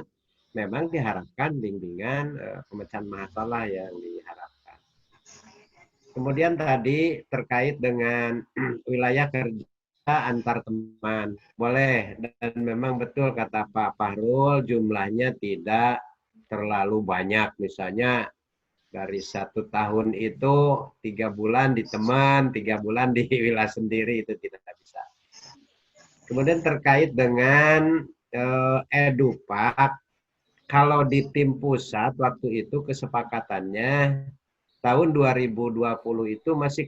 memang diharapkan bimbingan pemecahan masalah yang diharapkan. Kemudian tadi terkait dengan wilayah kerja antar teman. Boleh, dan memang betul kata Pak Fahrul, jumlahnya tidak terlalu banyak. Misalnya dari 1 tahun itu 3 bulan di teman, 3 bulan di wilayah sendiri, itu tidak bisa. Kemudian terkait dengan edupak, kalau di tim pusat waktu itu kesepakatannya tahun 2020 itu masih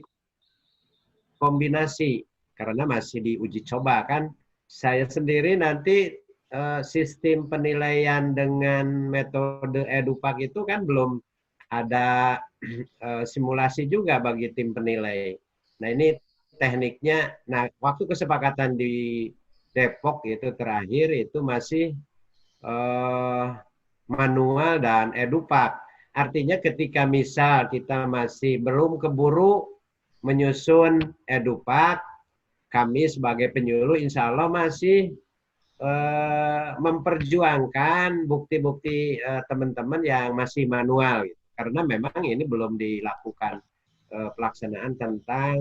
kombinasi karena masih diuji coba kan. Saya sendiri nanti sistem penilaian dengan metode edupak itu kan belum ada simulasi juga bagi tim penilai. Nah ini tekniknya, nah waktu kesepakatan di Depok itu terakhir itu masih manual dan edupak. Artinya ketika misal kita masih belum keburu menyusun edupak, kami sebagai penyuluh insya Allah masih memperjuangkan bukti-bukti teman-teman yang masih manual. Gitu. Karena memang ini belum dilakukan pelaksanaan tentang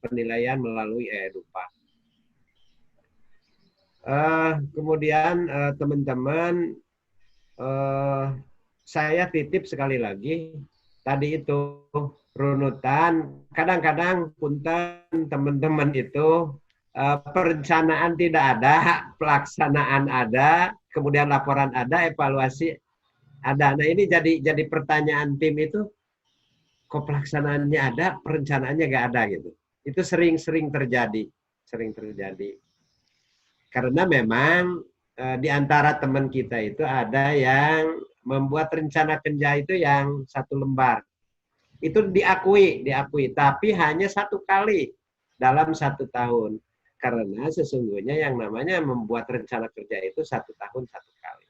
penilaian melalui edupak. Kemudian teman-teman, saya titip sekali lagi, tadi itu runutan. Kadang-kadang punten teman-teman itu perencanaan tidak ada, pelaksanaan ada, kemudian laporan ada, evaluasi ada. Nah ini jadi pertanyaan tim itu, kok pelaksanaannya ada, perencanaannya nggak ada gitu. Itu sering terjadi, Karena memang di antara teman kita itu ada yang membuat rencana kerja itu yang 1 lembar. Itu diakui, tapi hanya 1 kali dalam 1 tahun. Karena sesungguhnya yang namanya membuat rencana kerja itu 1 tahun 1 kali.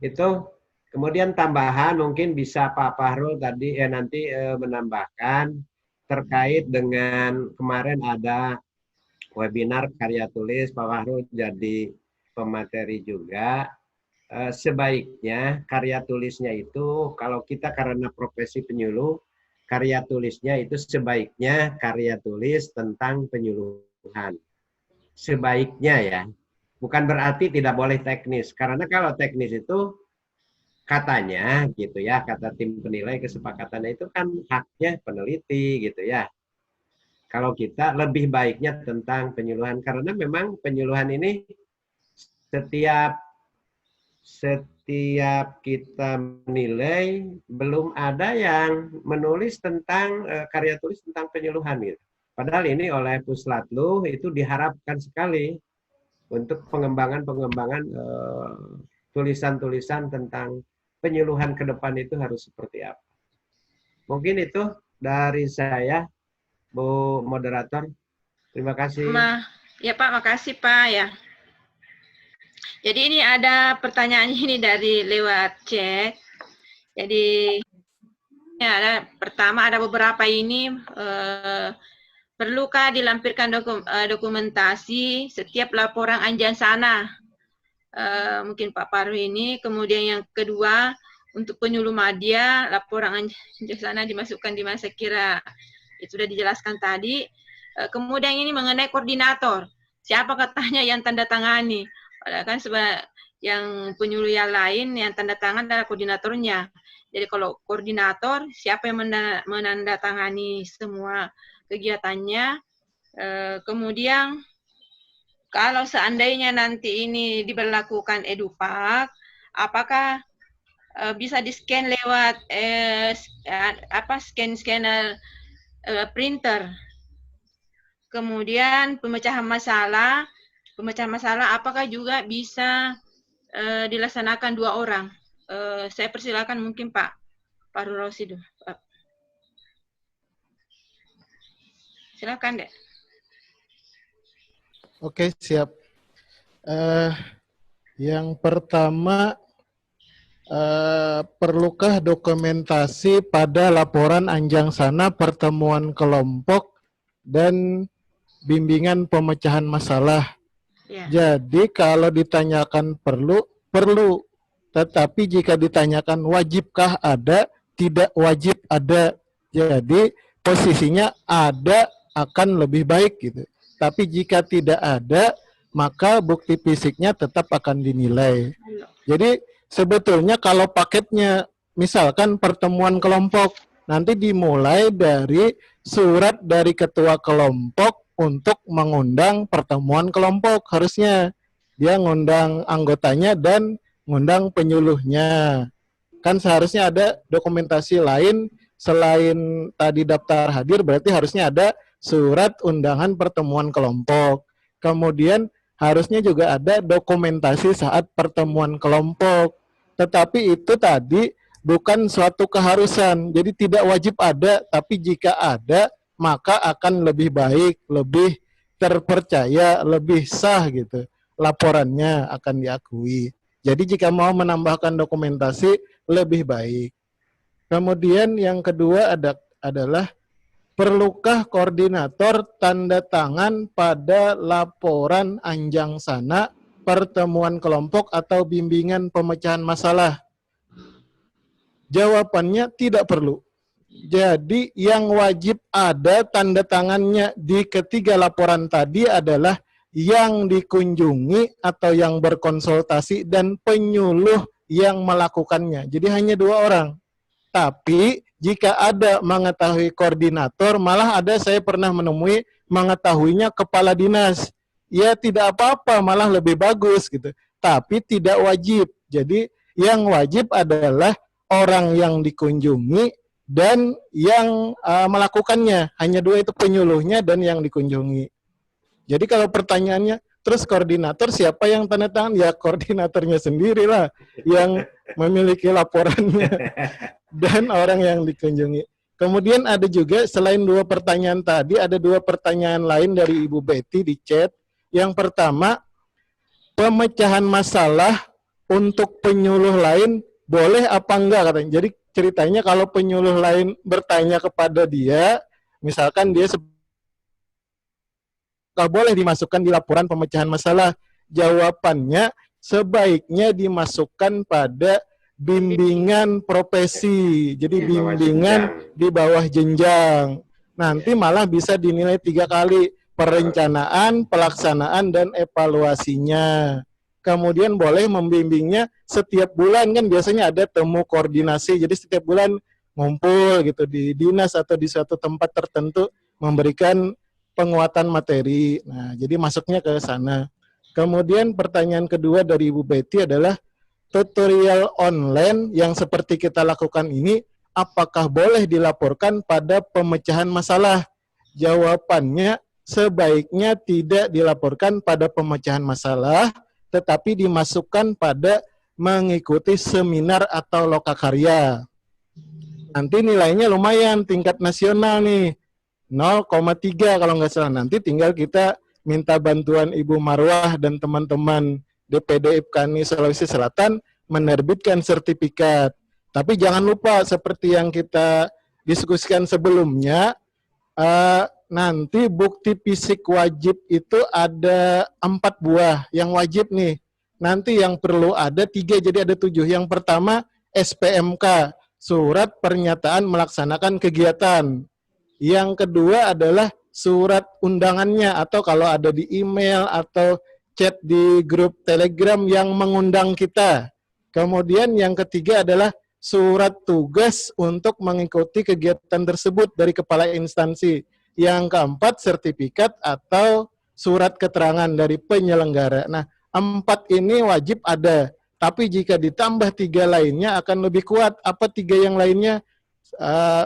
Itu kemudian tambahan mungkin bisa Pak Fahrul tadi nanti menambahkan terkait dengan kemarin ada webinar karya tulis, Pak Fahrul jadi pemateri juga. Sebaiknya karya tulisnya itu, kalau kita karena profesi penyuluh, karya tulisnya itu sebaiknya karya tulis tentang penyuluhan. Sebaiknya ya, bukan berarti tidak boleh teknis. Karena kalau teknis itu katanya gitu ya, kata tim penilai kesepakatannya itu kan haknya peneliti gitu ya. Kalau kita lebih baiknya tentang penyuluhan, karena memang penyuluhan ini setiap kita menilai belum ada yang menulis tentang karya tulis tentang penyuluhan gitu. Padahal ini oleh Puslatlu itu diharapkan sekali untuk pengembangan tulisan-tulisan tentang penyuluhan ke depan itu harus seperti apa. Mungkin itu dari saya, Bu Moderator. Terima kasih.
Ya Pak, makasih Pak ya. Jadi ini ada pertanyaan ini dari lewat chat. Jadi ya, pertama ada beberapa ini, perlukah dilampirkan dokumentasi setiap laporan anjasana? Mungkin Pak Paru ini. Kemudian yang kedua, untuk penyuluh media, laporan anjasana dimasukkan di masa kira. Itu sudah dijelaskan tadi. Kemudian ini mengenai koordinator. Siapa katanya yang tanda tangani? Padahal kan yang penyuluh yang lain yang tanda tangan adalah koordinatornya. Jadi kalau koordinator, siapa yang menandatangani semua kegiatannya. Kemudian kalau seandainya nanti ini diberlakukan EduPak, apakah bisa di-scan lewat scanner printer. Kemudian pemecahan masalah apakah juga bisa dilaksanakan 2 orang? Saya persilakan mungkin Pak Fahrul Rasyid. Silakan deh.
Oke, siap. Yang pertama, perlukah dokumentasi pada laporan anjangsana pertemuan kelompok dan bimbingan pemecahan masalah? Ya. Jadi kalau ditanyakan perlu. Tetapi jika ditanyakan wajibkah ada, tidak wajib ada. Jadi posisinya ada akan lebih baik gitu. Tapi jika tidak ada, maka bukti fisiknya tetap akan dinilai. Jadi sebetulnya kalau paketnya misalkan pertemuan kelompok, nanti dimulai dari surat dari ketua kelompok untuk mengundang pertemuan kelompok. Harusnya dia ngundang anggotanya dan ngundang penyuluhnya. Kan seharusnya ada dokumentasi lain selain tadi daftar hadir, berarti harusnya ada surat undangan pertemuan kelompok. Kemudian harusnya juga ada dokumentasi saat pertemuan kelompok. Tetapi itu tadi bukan suatu keharusan. Jadi tidak wajib ada, tapi jika ada maka akan lebih baik, lebih terpercaya, lebih sah gitu. Laporannya akan diakui. Jadi jika mau menambahkan dokumentasi lebih baik. Kemudian yang kedua adalah perlukah koordinator tanda tangan pada laporan anjangsana pertemuan kelompok atau bimbingan pemecahan masalah? Jawabannya tidak perlu. Jadi yang wajib ada tanda tangannya di ketiga laporan tadi adalah yang dikunjungi atau yang berkonsultasi dan penyuluh yang melakukannya. Jadi hanya 2 orang. Tapi jika ada mengetahui koordinator, malah ada saya pernah menemui mengetahuinya kepala dinas. Ya tidak apa-apa, malah lebih bagus gitu. Tapi tidak wajib. Jadi yang wajib adalah orang yang dikunjungi dan yang melakukannya. Hanya dua itu, penyuluhnya dan yang dikunjungi. Jadi kalau pertanyaannya, terus koordinator siapa yang tanda tangan? Ya koordinatornya sendirilah yang memiliki laporannya dan orang yang dikunjungi. Kemudian ada juga selain dua pertanyaan tadi, ada dua pertanyaan lain dari Ibu Betty di chat. Yang pertama, pemecahan masalah untuk penyuluh lain boleh apa enggak katanya. Jadi ceritanya kalau penyuluh lain bertanya kepada dia, misalkan dia boleh dimasukkan di laporan pemecahan masalah. Jawabannya sebaiknya dimasukkan pada bimbingan profesi. Jadi bimbingan di bawah jenjang. Nanti malah bisa dinilai 3 kali. Perencanaan, pelaksanaan, dan evaluasinya. Kemudian boleh membimbingnya setiap bulan, kan biasanya ada temu koordinasi. Jadi setiap bulan ngumpul gitu di dinas atau di suatu tempat tertentu memberikan penguatan materi. Nah, jadi masuknya ke sana. Kemudian pertanyaan kedua dari Ibu Betty adalah tutorial online yang seperti kita lakukan ini, apakah boleh dilaporkan pada pemecahan masalah? Jawabannya, sebaiknya tidak dilaporkan pada pemecahan masalah, tetapi dimasukkan pada mengikuti seminar atau lokakarya. Nanti nilainya lumayan, tingkat nasional nih. 0,3 kalau nggak salah. Nanti tinggal kita minta bantuan Ibu Marwah dan teman-teman DPD IPKANI Sulawesi Selatan menerbitkan sertifikat. Tapi jangan lupa seperti yang kita diskusikan sebelumnya, nanti bukti fisik wajib itu ada 4 buah yang wajib nih. Nanti yang perlu ada 3, jadi ada 7. Yang pertama SPMK, surat pernyataan melaksanakan kegiatan. Yang kedua adalah surat undangannya, atau kalau ada di email atau chat di grup Telegram yang mengundang kita. Kemudian yang ketiga adalah surat tugas untuk mengikuti kegiatan tersebut dari kepala instansi. Yang keempat, sertifikat atau surat keterangan dari penyelenggara. Nah, 4 ini wajib ada. Tapi jika ditambah 3 lainnya akan lebih kuat. Apa 3 yang lainnya?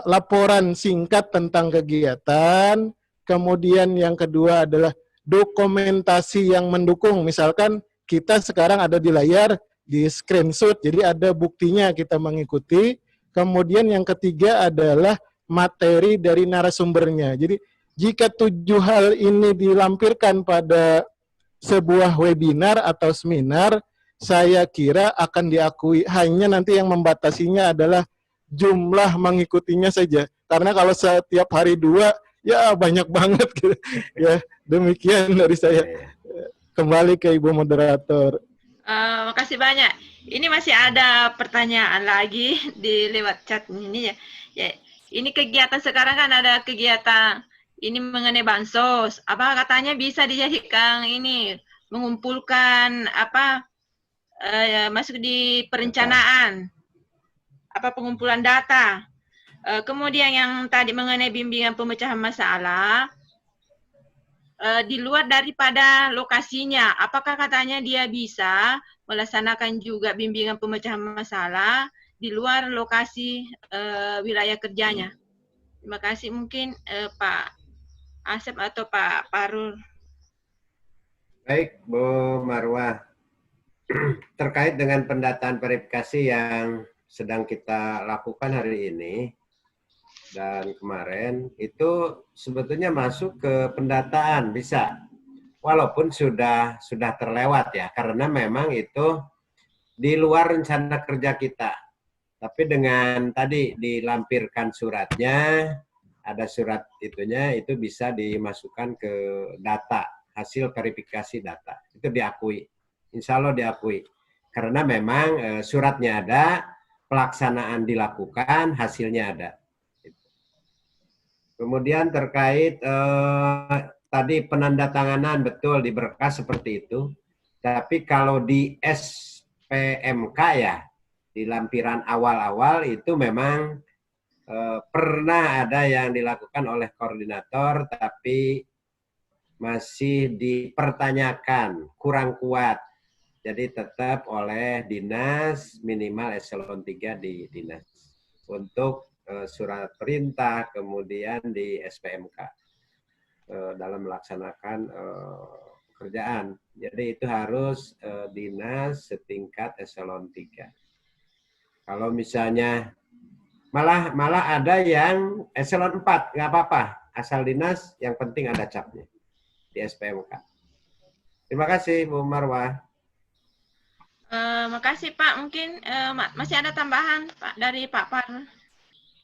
Laporan singkat tentang kegiatan. Kemudian yang kedua adalah dokumentasi yang mendukung. Misalkan kita sekarang ada di layar, di screenshot, jadi ada buktinya kita mengikuti. Kemudian yang ketiga adalah materi dari narasumbernya. Jadi jika 7 hal ini dilampirkan pada sebuah webinar atau seminar, saya kira akan diakui. Hanya nanti yang membatasinya adalah jumlah mengikutinya saja. Karena kalau setiap hari 2, ya banyak banget gitu. Ya, demikian dari saya. Kembali ke Ibu Moderator.
Makasih banyak. Ini masih ada pertanyaan lagi di lewat chat ini ya. Ya, ini kegiatan sekarang kan ada kegiatan ini mengenai bansos. Apa katanya bisa dijadikan ini mengumpulkan masuk di perencanaan pengumpulan data. Kemudian yang tadi mengenai bimbingan pemecahan masalah di luar daripada lokasinya, apakah katanya dia bisa melaksanakan juga bimbingan pemecahan masalah di luar lokasi wilayah kerjanya? Terima kasih. Mungkin Pak Asep atau Pak Parul.
Baik, Bu Marwah. Terkait dengan pendataan verifikasi yang sedang kita lakukan hari ini dan kemarin, itu sebetulnya masuk ke pendataan, bisa. Walaupun sudah terlewat ya, karena memang itu di luar rencana kerja kita. Tapi dengan tadi dilampirkan suratnya, ada surat itunya, itu bisa dimasukkan ke data, hasil verifikasi data. Itu diakui, insya Allah diakui. Karena memang suratnya ada, pelaksanaan dilakukan, hasilnya ada. Kemudian terkait tadi penandatanganan, betul di berkas seperti itu. Tapi kalau di SPMK ya, di lampiran awal-awal itu memang pernah ada yang dilakukan oleh koordinator, tapi masih dipertanyakan, kurang kuat. Jadi tetap oleh dinas, minimal eselon 3 di dinas. Untuk surat perintah, kemudian di SPMK dalam melaksanakan pekerjaan. Jadi itu harus dinas setingkat eselon 3. Kalau misalnya malah ada yang eselon 4, nggak apa-apa, asal dinas yang penting ada capnya di SPMK. Terima kasih Bu Marwah.
Makasih Pak, mungkin masih ada tambahan Pak dari Pak Par.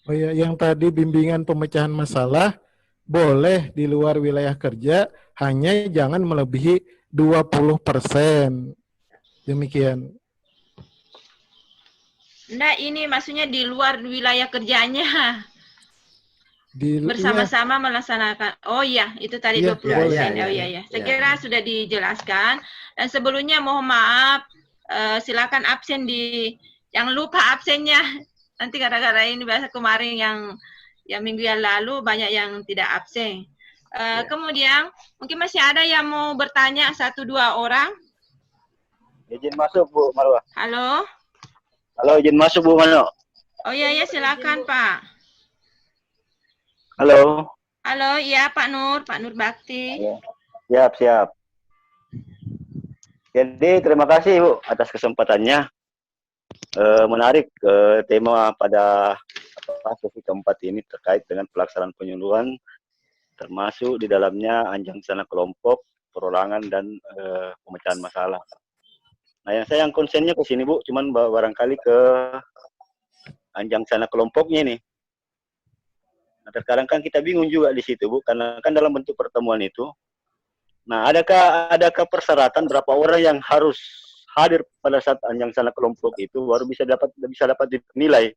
Oh ya, yang tadi bimbingan pemecahan masalah boleh di luar wilayah kerja, hanya jangan melebihi 20%. Demikian.
Enggak, ini maksudnya di luar wilayah kerjanya. Bersama-sama melaksanakan. Oh iya, itu tadi 20%. Iya. Saya kira sudah dijelaskan. Dan sebelumnya mohon maaf, silakan absen yang lupa absennya. Nanti gara-gara ini biasa kemarin yang minggu yang lalu banyak yang tidak absen. Kemudian mungkin masih ada yang mau bertanya 1-2 orang.
Izin masuk Bu Marwah.
Halo.
Halo, izin masuk Bu Mano.
Oh iya, silakan Pak.
Halo.
Halo, iya Pak Nur Bakti.
Ya. Siap. Jadi terima kasih Bu atas kesempatannya. Menarik tema pada sesi keempat ini terkait dengan pelaksanaan penyuluhan, termasuk di dalamnya anjang sana kelompok, perorangan dan pemecahan masalah. Nah, yang konsennya ke sini Bu, cuman barangkali ke anjang sana kelompoknya nih. Nah, terkadang kan kita bingung juga di situ Bu, karena kan dalam bentuk pertemuan itu. Nah, adakah persyaratan berapa orang yang harus hadir pada saat anjang sana kelompok itu baru bisa dapat dinilai?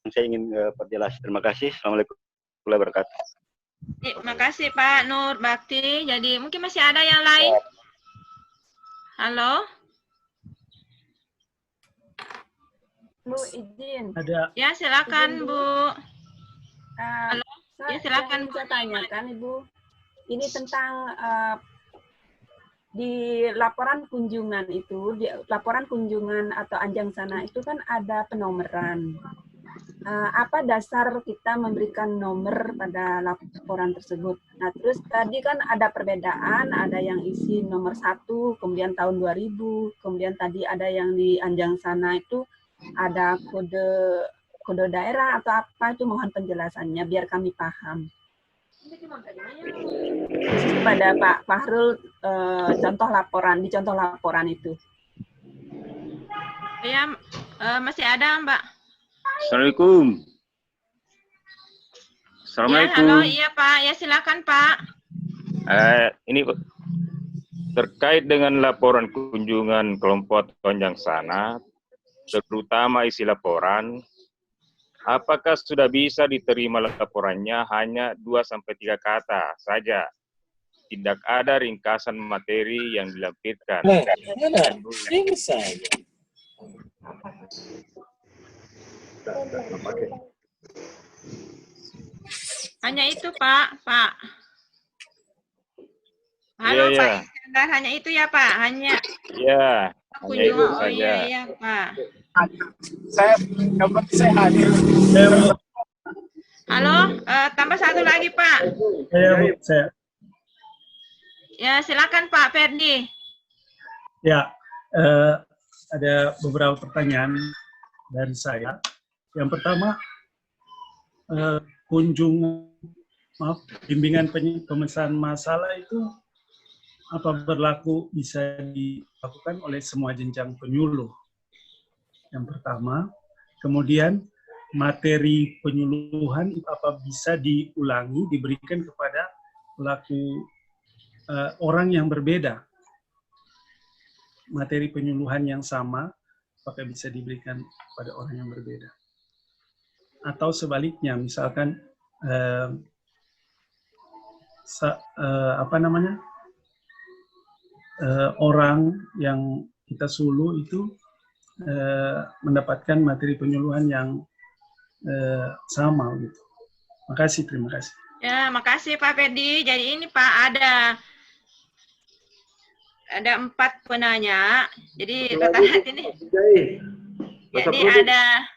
Saya ingin perjelas. Terima kasih. Assalamualaikum warahmatullahi wabarakatuh.
Terima kasih Pak Nur Bakti. Jadi mungkin masih ada yang lain. Halo.
Bu, izin.
Ya, silakan Bu.
Halo.
Ya, silakan
Bu. Saya tanyakan Ibu. Ini tentang di laporan kunjungan itu, di laporan kunjungan atau anjang sana itu kan ada penomoran. Apa dasar kita memberikan nomor pada laporan tersebut? Nah, terus tadi kan ada perbedaan, ada yang isi nomor 1, kemudian tahun 2000, kemudian tadi ada yang di anjang sana itu ada kode daerah atau apa, itu mohon penjelasannya biar kami paham. Khusus pada Pak Fahrul, contoh laporan itu.
Ya, masih ada Mbak.
Assalamualaikum. Assalamualaikum.
Ya, halo, iya Pak. Ya, silakan Pak.
Ini terkait dengan laporan kunjungan kelompok anjang sana, terutama isi laporan, apakah sudah bisa diterima laporannya hanya 2-3 kata saja? Tidak ada ringkasan materi yang dilampirkan.
Hanya itu Pak. Halo
Iya,
Pak
ya.
Iskandar, hanya itu ya Pak? Hanya
kunjungan
oh
saja.
Iya Pak.
Saya hadir.
Halo, tambah satu lagi Pak.
Saya.
Ya, silakan Pak Ferdi.
Ya, ada beberapa pertanyaan dari saya. Yang pertama, bimbingan pemecahan masalah itu apa berlaku bisa dilakukan oleh semua jenjang penyuluh? Yang pertama. Kemudian, materi penyuluhan apa bisa diulangi, diberikan kepada pelaku orang yang berbeda? Materi penyuluhan yang sama, apakah bisa diberikan pada orang yang berbeda? Atau sebaliknya, misalkan orang yang kita Sulu itu mendapatkan materi penyuluhan yang sama gitu. Makasih, terima kasih.
Ya, makasih Pak Ferdi. Jadi ini Pak ada 4 penanya. Jadi rata-rata ini. Jadi ada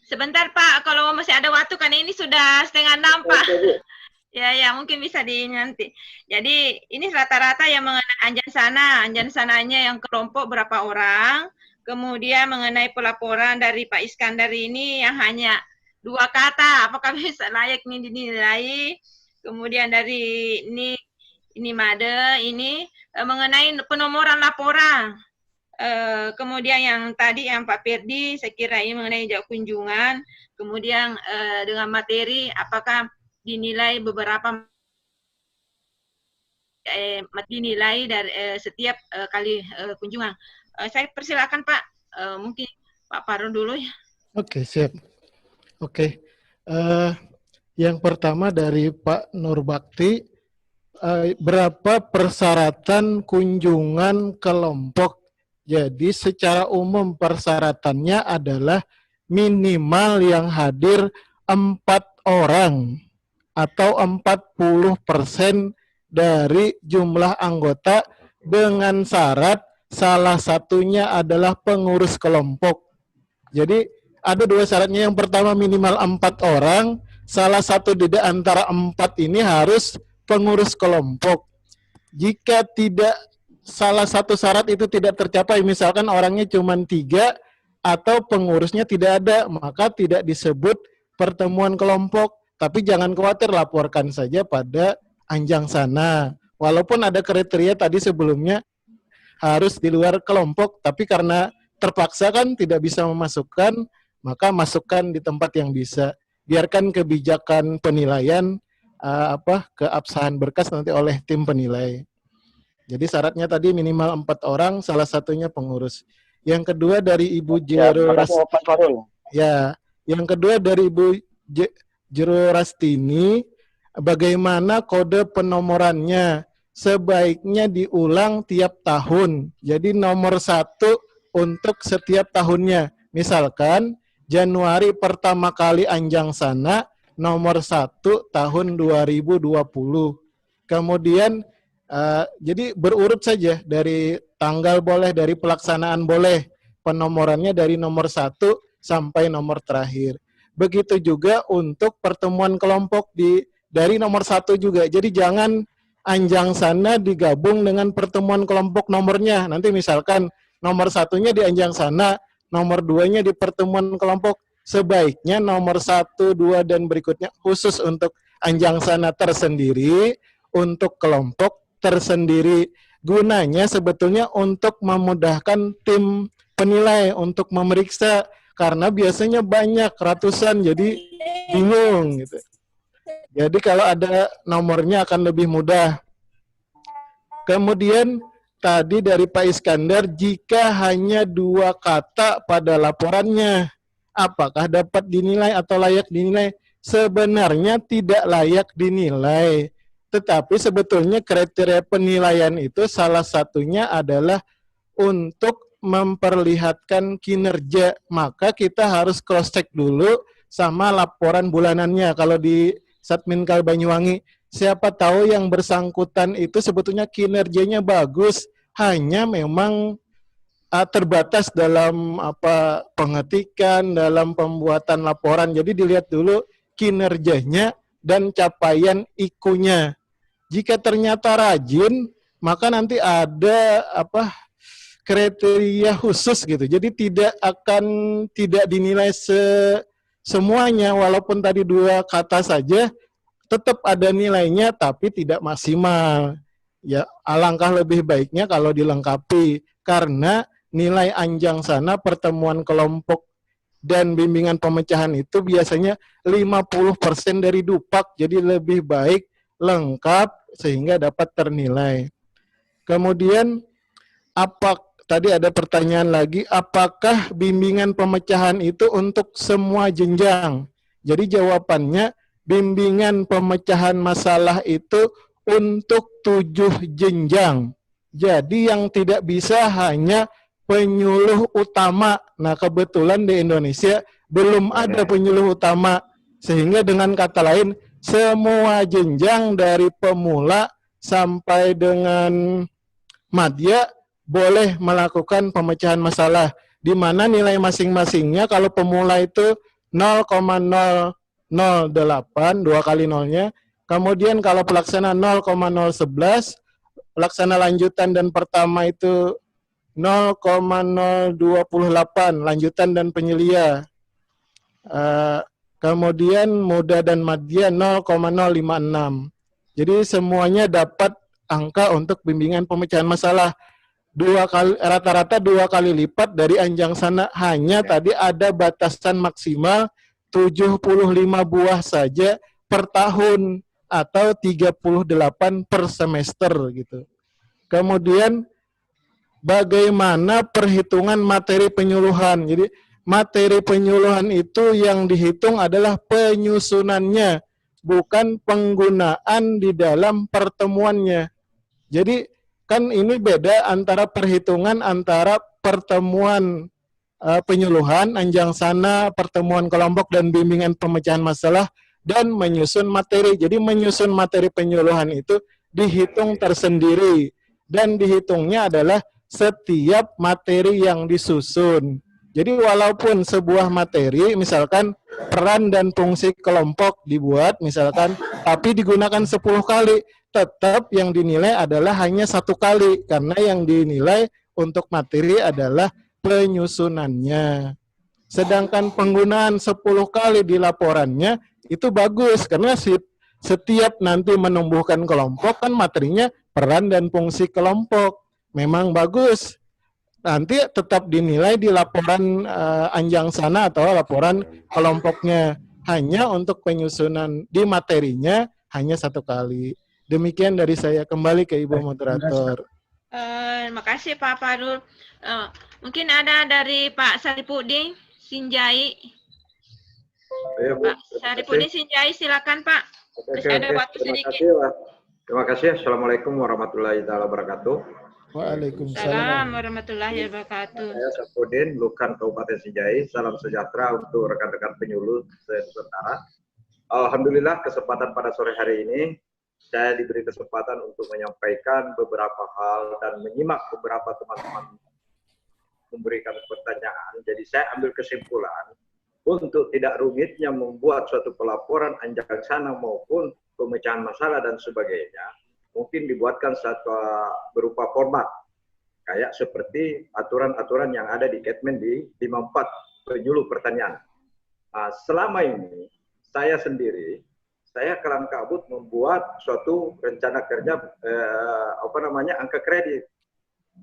sebentar Pak, kalau masih ada waktu kan ini sudah 5:30 Pak. Ya mungkin bisa nanti. Jadi ini rata-rata yang mengenai anjan sananya yang kelompok berapa orang. Kemudian mengenai pelaporan dari Pak Iskandar ini yang hanya 2 kata, apakah bisa layak ini dinilai. Kemudian dari ini Made ini mengenai penomoran laporan. Kemudian yang tadi yang Pak Ferdi saya kira ini mengenai jawab kunjungan. Kemudian dengan materi apakah dinilai beberapa dinilai dari setiap kali kunjungan. Saya persilakan Pak, mungkin Pak Paro dulu ya.
Oke, siap. Oke, yang pertama dari Pak Nurbakti, berapa persyaratan kunjungan kelompok? Jadi secara umum persyaratannya adalah minimal yang hadir 4 orang atau 40% dari jumlah anggota dengan syarat salah satunya adalah pengurus kelompok. Jadi ada 2 syaratnya. Yang pertama minimal 4 orang, salah satu di antara 4 ini harus pengurus kelompok. Jika tidak salah satu syarat itu tidak tercapai, misalkan orangnya cuma 3 atau pengurusnya tidak ada, maka tidak disebut pertemuan kelompok. Tapi jangan khawatir, laporkan saja pada anjang sana. Walaupun ada kriteria tadi sebelumnya harus di luar kelompok, tapi karena terpaksa kan tidak bisa memasukkan, maka masukkan di tempat yang bisa. Biarkan kebijakan penilaian keabsahan berkas nanti oleh tim penilai. Jadi syaratnya tadi minimal 4 orang, salah satunya pengurus. Yang kedua dari Ibu Jero yang kedua dari Ibu Jero Rastini, bagaimana kode penomorannya? Sebaiknya diulang tiap tahun. Jadi nomor 1 untuk setiap tahunnya. Misalkan Januari pertama kali anjang sana, nomor 1 tahun 2020. Kemudian jadi berurut saja, dari tanggal boleh, dari pelaksanaan boleh, penomorannya dari nomor 1 sampai nomor terakhir. Begitu juga untuk pertemuan kelompok dari nomor 1 juga. Jadi jangan anjang sana digabung dengan pertemuan kelompok nomornya. Nanti misalkan nomor 1-nya di anjang sana, nomor 2-nya di pertemuan kelompok. Sebaiknya nomor 1, 2, dan berikutnya khusus untuk anjang sana tersendiri, untuk kelompok tersendiri. Gunanya sebetulnya untuk memudahkan tim penilai untuk memeriksa, karena biasanya banyak, ratusan, jadi bingung gitu. Jadi kalau ada nomornya akan lebih mudah. Kemudian tadi dari Pak Iskandar, jika hanya 2 kata pada laporannya, apakah dapat dinilai atau layak dinilai? Sebenarnya tidak layak dinilai. Tetapi sebetulnya kriteria penilaian itu salah satunya adalah untuk memperlihatkan kinerja. Maka kita harus cross-check dulu sama laporan bulanannya. Kalau di Satminkal Banyuwangi, siapa tahu yang bersangkutan itu sebetulnya kinerjanya bagus, hanya memang terbatas dalam pengetikan, dalam pembuatan laporan. Jadi dilihat dulu kinerjanya dan capaian IQ-nya. Jika ternyata rajin, maka nanti ada kriteria khusus gitu. Jadi tidak dinilai semuanya, walaupun tadi 2 kata saja, tetap ada nilainya tapi tidak maksimal. Ya, alangkah lebih baiknya kalau dilengkapi, karena nilai anjang sana pertemuan kelompok dan bimbingan pemecahan itu biasanya 50% dari Dupak, jadi lebih baik lengkap sehingga dapat ternilai. Kemudian tadi ada pertanyaan lagi, apakah bimbingan pemecahan itu untuk semua jenjang? Jadi jawabannya, bimbingan pemecahan masalah itu untuk 7 jenjang. Jadi yang tidak bisa hanya penyuluh utama. Nah, kebetulan di Indonesia belum ada penyuluh utama. Sehingga dengan kata lain, semua jenjang dari pemula sampai dengan madya boleh melakukan pemecahan masalah. Di mana nilai masing-masingnya kalau pemula itu 0,008, 2 kali nolnya. Kemudian kalau pelaksana 0,011, pelaksana lanjutan dan pertama itu 0,028, lanjutan dan penyelia. Kemudian muda dan madya 0,056. Jadi semuanya dapat angka untuk bimbingan pemecahan masalah. Rata-rata 2 kali lipat dari anjang sana. Hanya tadi ada batasan maksimal 75 buah saja per tahun atau 38 per semester gitu. Kemudian bagaimana perhitungan materi penyuluhan. Jadi materi penyuluhan itu yang dihitung adalah penyusunannya, bukan penggunaan di dalam pertemuannya. Jadi kan ini beda antara perhitungan antara pertemuan penyuluhan, anjang sana, pertemuan kelompok dan bimbingan pemecahan masalah, dan menyusun materi. Jadi menyusun materi penyuluhan itu dihitung tersendiri, dan dihitungnya adalah setiap materi yang disusun. Jadi walaupun sebuah materi, misalkan peran dan fungsi kelompok dibuat, misalkan, tapi digunakan 10 kali, tetap yang dinilai adalah hanya 1 kali, karena yang dinilai untuk materi adalah penyusunannya. Sedangkan penggunaan 10 kali di laporannya, itu bagus, karena setiap nanti menumbuhkan kelompok, kan materinya peran dan fungsi kelompok. Memang bagus, nanti tetap dinilai di laporan anjang sana atau laporan kelompoknya. Hanya untuk penyusunan di materinya hanya 1 kali. Demikian dari saya. Kembali ke Ibu Moderator.
Terima kasih Pak Fadul. Mungkin ada dari Pak Saripudin Sinjai. Pak Saripudin Sinjai, silakan Pak. Masih ada waktu sedikit.
Terima kasih. Assalamualaikum warahmatullahi wabarakatuh.
Waalaikumsalam warahmatullahi wabarakatuh.
Saya Saripudin, Lukan Kabupaten Sinjai. Salam sejahtera untuk rekan-rekan penyuluh sementara. Alhamdulillah kesempatan pada sore hari ini saya diberi kesempatan untuk menyampaikan beberapa hal dan menyimak beberapa teman-teman memberikan pertanyaan. Jadi saya ambil kesimpulan untuk tidak rumitnya membuat suatu pelaporan anjang sana maupun pemecahan masalah dan sebagainya, mungkin dibuatkan satu berupa format kayak seperti aturan-aturan yang ada di Ketmen di 54 penyuluh pertanian. Selama ini saya sendiri, saya kelam kabut membuat suatu rencana kerja angka kredit,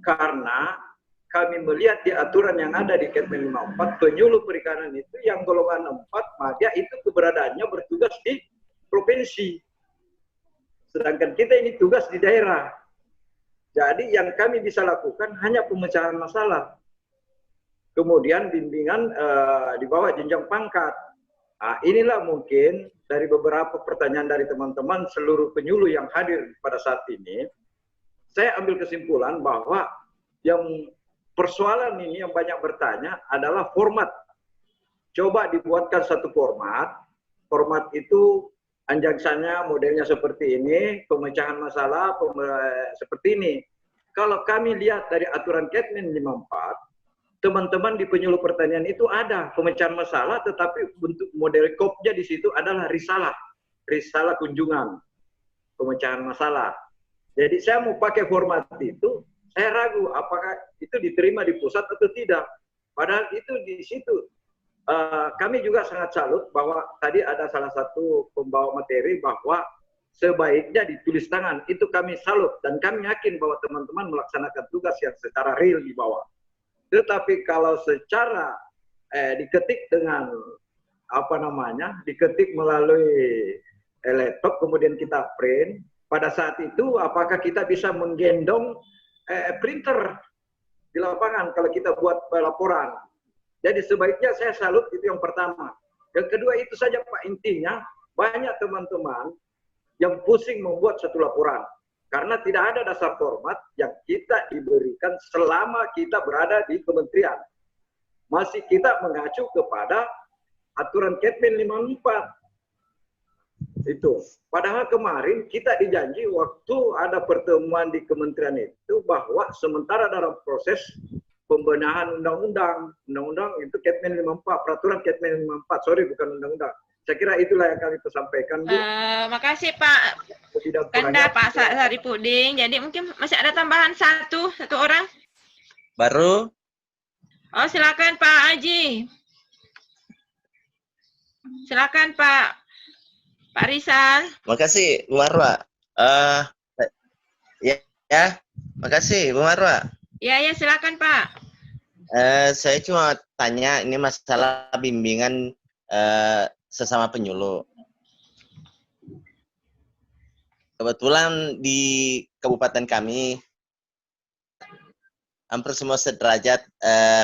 karena kami melihat di aturan yang ada di Ketmen 54 penyuluh perikanan itu yang golongan 4 madya itu keberadaannya bertugas di provinsi. Sedangkan kita ini tugas di daerah. Jadi yang kami bisa lakukan hanya pemecahan masalah. Kemudian bimbingan di bawah jenjang pangkat. Inilah mungkin dari beberapa pertanyaan dari teman-teman seluruh penyuluh yang hadir pada saat ini. Saya ambil kesimpulan bahwa yang persoalan ini yang banyak bertanya adalah format. Coba dibuatkan satu format. Format itu anjangsannya modelnya seperti ini, pemecahan masalah seperti ini. Kalau kami lihat dari aturan Ketmen 54, teman-teman di penyuluh pertanian itu ada pemecahan masalah, tetapi bentuk model kopnya di situ adalah risalah kunjungan, pemecahan masalah. Jadi saya mau pakai format itu, saya ragu apakah itu diterima di pusat atau tidak. Padahal itu di situ. Kami juga sangat salut bahwa tadi ada salah satu pembawa materi bahwa sebaiknya ditulis tangan. Itu kami salut dan kami yakin bahwa teman-teman melaksanakan tugas yang secara real di bawah. Tetapi kalau secara diketik dengan diketik melalui laptop kemudian kita print, pada saat itu apakah kita bisa menggendong printer di lapangan kalau kita buat laporan? Jadi sebaiknya saya salut, itu yang pertama. Yang kedua itu saja Pak, intinya banyak teman-teman yang pusing membuat satu laporan. Karena tidak ada dasar format yang kita diberikan selama kita berada di kementerian. Masih kita mengacu kepada aturan Kepmen 54. Itu. Padahal kemarin kita dijanji waktu ada pertemuan di kementerian itu bahwa sementara dalam proses pembenahan undang-undang itu Kepmen 54, peraturan Kepmen 54, sorry bukan undang-undang. Saya kira itulah yang kami sampaikan, Bu.
Makasih Pak Kanda, Pak Saripudin. Jadi mungkin masih ada tambahan satu orang.
Baru.
Oh, silakan Pak Haji. Silakan Pak Rizal.
Makasih Bu Marwa. Makasih Bu Marwa.
Ya, silakan Pak.
Saya cuma tanya ini masalah bimbingan sesama penyuluh. Kebetulan di kabupaten kami hampir semua sederajat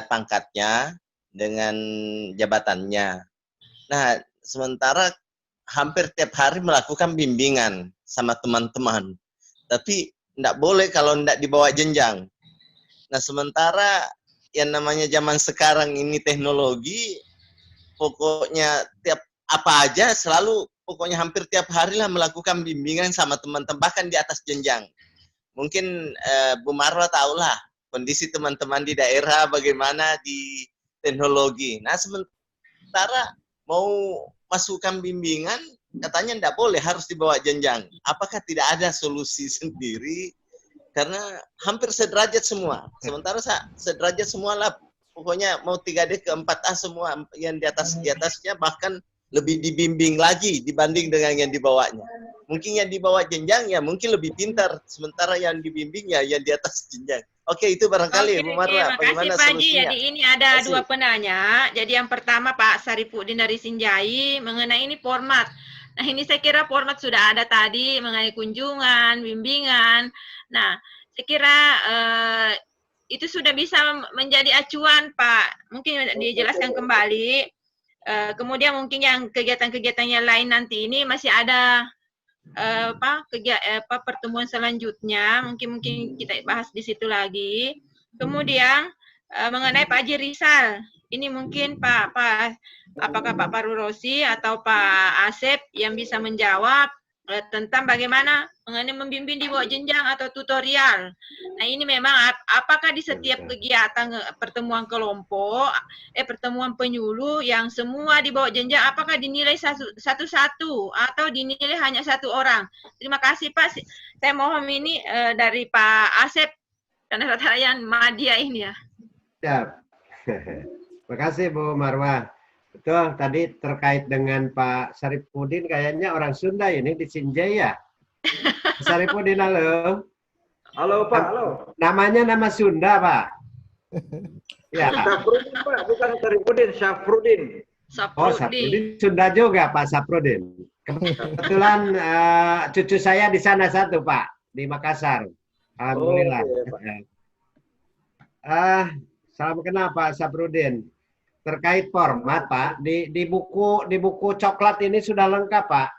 pangkatnya dengan jabatannya. Nah, sementara hampir tiap hari melakukan bimbingan sama teman-teman. Tapi tidak boleh kalau tidak dibawa jenjang. Nah, sementara yang namanya zaman sekarang ini teknologi, pokoknya tiap apa aja selalu, pokoknya hampir tiap hari lah melakukan bimbingan sama teman-teman, bahkan di atas jenjang. Mungkin Bu Marwa tahulah kondisi teman-teman di daerah bagaimana di teknologi. Nah, sementara mau masukkan bimbingan, katanya tidak boleh, harus dibawa jenjang. Apakah tidak ada solusi sendiri? Karena hampir sederajat semua. Sementara sederajat semua lah. Pokoknya mau 3D ke 4A semua, yang di atasnya bahkan lebih dibimbing lagi dibanding dengan yang dibawanya. Mungkin yang dibawa jenjang ya mungkin lebih pintar, sementara yang dibimbing ya yang di atas jenjang. Oke, itu barangkali Bu Marwa, bagaimana solusinya?
Jadi ini ada dua penanya. Jadi yang pertama Pak Saripudin dari Sinjai mengenai ini format. Nah, ini saya kira format sudah ada tadi mengenai kunjungan, bimbingan. Nah, saya kira itu sudah bisa menjadi acuan Pak. Mungkin dijelaskan kembali. Kemudian mungkin yang kegiatan-kegiatan yang lain nanti ini masih ada pertemuan selanjutnya, mungkin kita bahas di situ lagi. Kemudian mengenai Pak Haji Rizal, ini mungkin apakah Pak Faru Rosi atau Pak Asep yang bisa menjawab tentang bagaimana mengenai membimbing di bawah jenjang atau tutorial. Nah, ini memang apakah di setiap kegiatan pertemuan kelompok, pertemuan penyuluh yang semua di bawah jenjang, apakah dinilai satu-satu atau dinilai hanya satu orang? Terima kasih Pak. Saya mohon ini dari Pak Asep karena yang Madia ini ya. Siap.
Terima kasih Bu Marwa. Betul, tadi terkait dengan Pak Saripudin, kayaknya orang Sunda ini di Sinjai ya. Saripudin, halo.
Halo Pak, halo.
Namanya nama Sunda Pak. Ya.
Syafrudin Pak, bukan Saripudin, Syafrudin.
Oh, Syafrudin Sunda juga Pak Syafrudin. Kebetulan cucu saya di sana satu Pak, di Makassar. Alhamdulillah. Salam kenal Pak Syafrudin. Terkait format Pak, di buku coklat ini sudah lengkap Pak.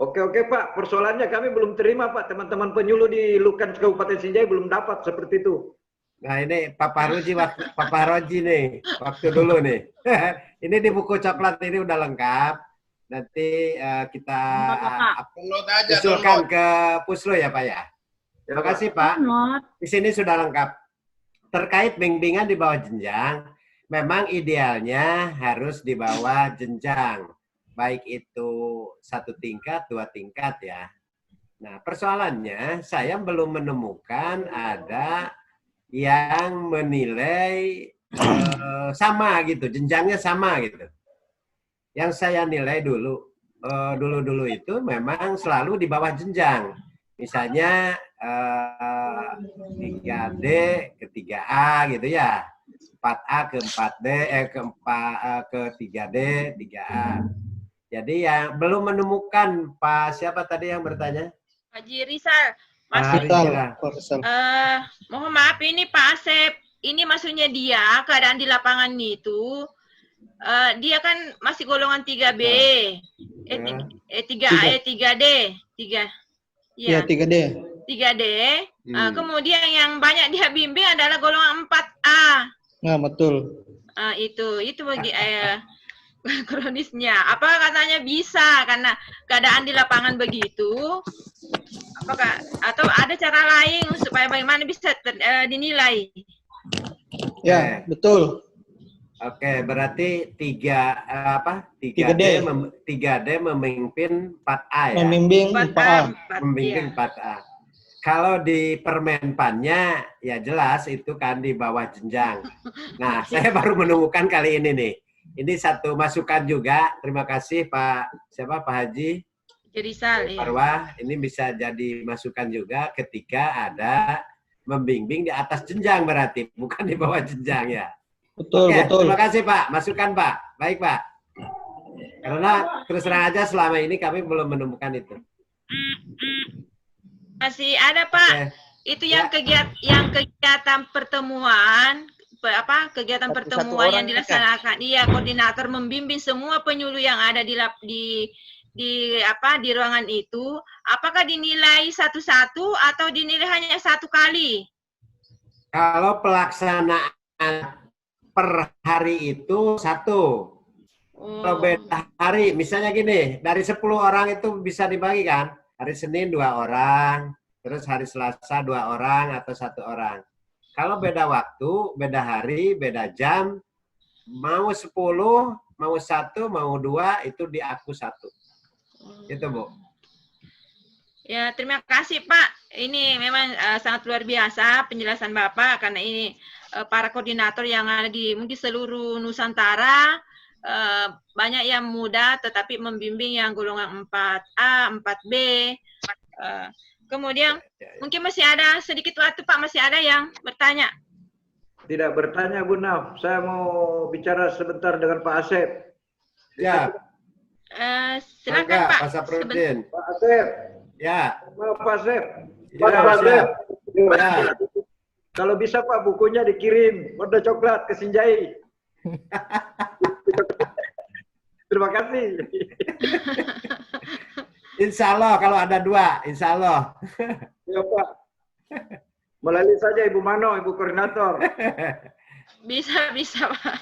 Oke Pak, persoalannya kami belum terima Pak, teman-teman penyuluh di Lukan Kabupaten Sinjai belum dapat seperti itu.
Nah ini Pak Roji nih, waktu dulu nih. Ini di buku coklat ini udah lengkap. Nanti kita usulkan ke Puslo ya Pak ya. Terima kasih Pak. Di sini sudah lengkap. Terkait bimbingan di bawah jenjang, memang idealnya harus di bawah jenjang, baik itu 1 tingkat, 2 tingkat ya. Nah, persoalannya saya belum menemukan ada yang menilai sama gitu, jenjangnya sama gitu. Yang saya nilai dulu itu memang selalu di bawah jenjang. Misalnya 3D ke 3A gitu ya. 4A ke 4D, ke 3D, 3A. Jadi yang belum menemukan Pak siapa tadi yang bertanya?
Haji Rizal. Mohon maaf ini Pak Asep. Ini maksudnya dia keadaan di lapangan itu dia kan masih golongan 3B. 3A, 3D, 3. Ya,
3D.
3D. Kemudian yang banyak dia bimbing adalah golongan 4A.
Nah, betul.
Itu bagi kronisnya. Apa katanya bisa karena keadaan di lapangan begitu? Apakah atau ada cara lain supaya bagaimana bisa dinilai?
Ya, betul.
Oke, berarti 3D memimpin 4A ya?
Membimbing 4A.
Membimbing 4A. Kalau di permenpannya ya jelas itu kan di bawah jenjang. Nah, saya baru menemukan kali ini nih. Ini satu masukan juga. Terima kasih Pak Haji
Rizal.
Marwah. Ini bisa jadi masukan juga ketika ada membimbing di atas jenjang berarti, bukan di bawah jenjang ya.
Betul,
Oke,
betul.
Terima kasih Pak. Masukan Pak. Baik Pak. Karena terus terang aja selama ini kami belum menemukan itu.
Masih ada Pak. Itu yang kegiatan pertemuan, kegiatan pertemuan yang dilaksanakan. Iya, koordinator membimbing semua penyuluh yang ada di ruangan itu. Apakah dinilai satu-satu atau dinilai hanya satu kali?
Kalau pelaksanaan per hari itu satu. Kalau beda hari, misalnya gini, dari 10 orang itu bisa dibagi kan? Hari Senin 2 orang, terus hari Selasa 2 orang atau 1 orang. Kalau beda waktu, beda hari, beda jam, mau 10, mau 1, mau 2, itu di aku 1. Itu Bu.
Ya, terima kasih Pak. Ini memang sangat luar biasa penjelasan Bapak, karena ini para koordinator yang ada di mungkin seluruh Nusantara, banyak yang muda tetapi membimbing yang golongan 4A, 4B. Kemudian mungkin masih ada sedikit waktu Pak, masih ada yang bertanya?
Tidak bertanya Bu Naf, saya mau bicara sebentar dengan Pak Asep.
Ya.
Silakan Pak.
Pak Saprudin.
Pak Asep.
Ya.
Pak Asep.
Ya,
Pak Asep.
Ya.
Kalau bisa Pak bukunya dikirim warna coklat ke Sinjai. Terima kasih.
Insya Allah kalau ada 2, insya Allah.
Ya Pak. Melalui saja Ibu Mano, Ibu Koordinator.
Bisa Pak.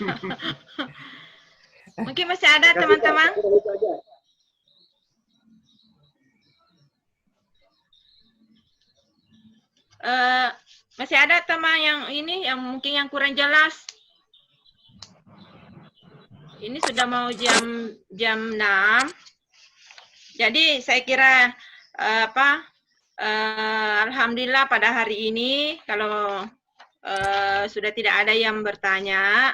Mungkin masih ada teman-teman? Masih ada teman yang ini yang mungkin yang kurang jelas? Ini sudah mau jam 6. Jadi saya kira alhamdulillah pada hari ini kalau sudah tidak ada yang bertanya.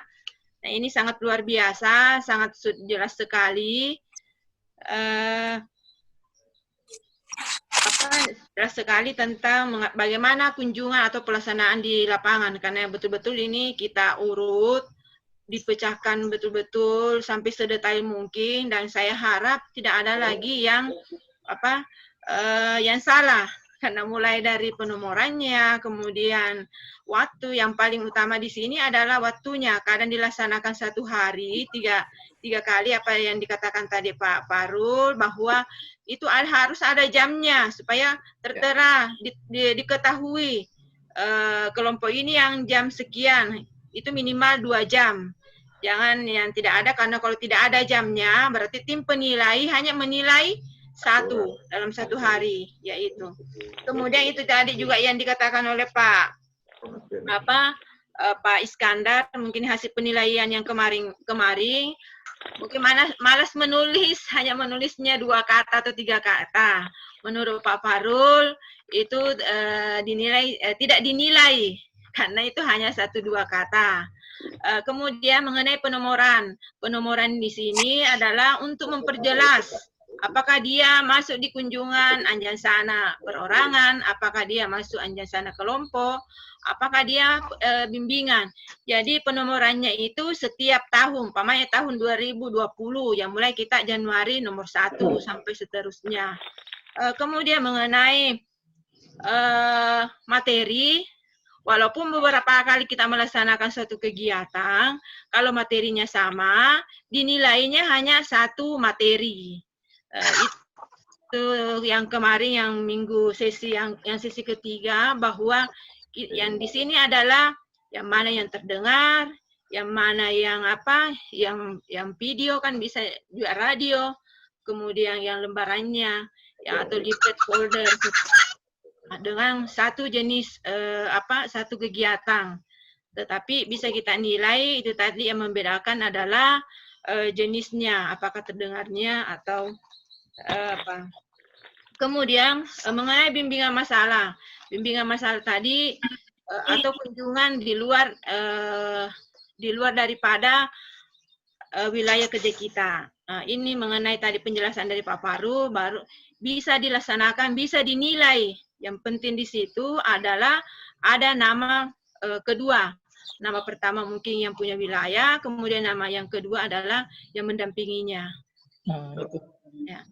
Nah, ini sangat luar biasa, sangat jelas sekali. Jelas sekali tentang bagaimana kunjungan atau pelaksanaan di lapangan, karena betul-betul ini kita urut, dipecahkan betul-betul sampai sedetail mungkin, dan saya harap tidak ada lagi yang yang salah, karena mulai dari penomorannya, kemudian waktu yang paling utama di sini adalah waktunya. Kadang dilaksanakan 1 hari 3 kali apa yang dikatakan tadi Pak Parul, bahwa itu harus ada jamnya supaya tertera diketahui kelompok ini yang jam sekian itu minimal 2 jam. Jangan yang tidak ada, karena kalau tidak ada jamnya berarti tim penilai hanya menilai 1 dalam 1 hari, yaitu. Kemudian itu tadi juga yang dikatakan oleh Pak Iskandar, mungkin hasil penilaian yang kemarin mungkin malas menulis, hanya menulisnya 2 kata atau 3 kata. Menurut Pak Farul itu tidak dinilai karena itu hanya 1-2 kata. Kemudian mengenai penomoran di sini adalah untuk memperjelas apakah dia masuk di kunjungan anjansana perorangan, apakah dia masuk anjansana kelompok, apakah dia bimbingan. Jadi penomorannya itu setiap tahun, umpamanya tahun 2020 yang mulai kita Januari nomor 1 sampai seterusnya. Kemudian mengenai materi, walaupun beberapa kali kita melaksanakan suatu kegiatan, kalau materinya sama, dinilainya hanya 1 materi. Itu yang kemarin yang minggu sesi yang sesi ketiga, bahwa yang di sini adalah yang mana yang terdengar, yang mana yang apa, yang video kan bisa juga radio, kemudian yang lembarannya ya atau leaflet folder dengan satu jenis satu kegiatan. Tetapi bisa kita nilai itu tadi yang membedakan adalah jenisnya, apakah terdengarnya atau apa. Kemudian mengenai bimbingan masalah tadi atau kunjungan di luar daripada wilayah kerja kita. Ini mengenai tadi penjelasan dari Pak Paru, baru bisa dilaksanakan, bisa dinilai. Yang penting di situ adalah ada nama kedua. Nama pertama mungkin yang punya wilayah, kemudian nama yang kedua adalah yang mendampinginya.
Nah, itu.
Ya.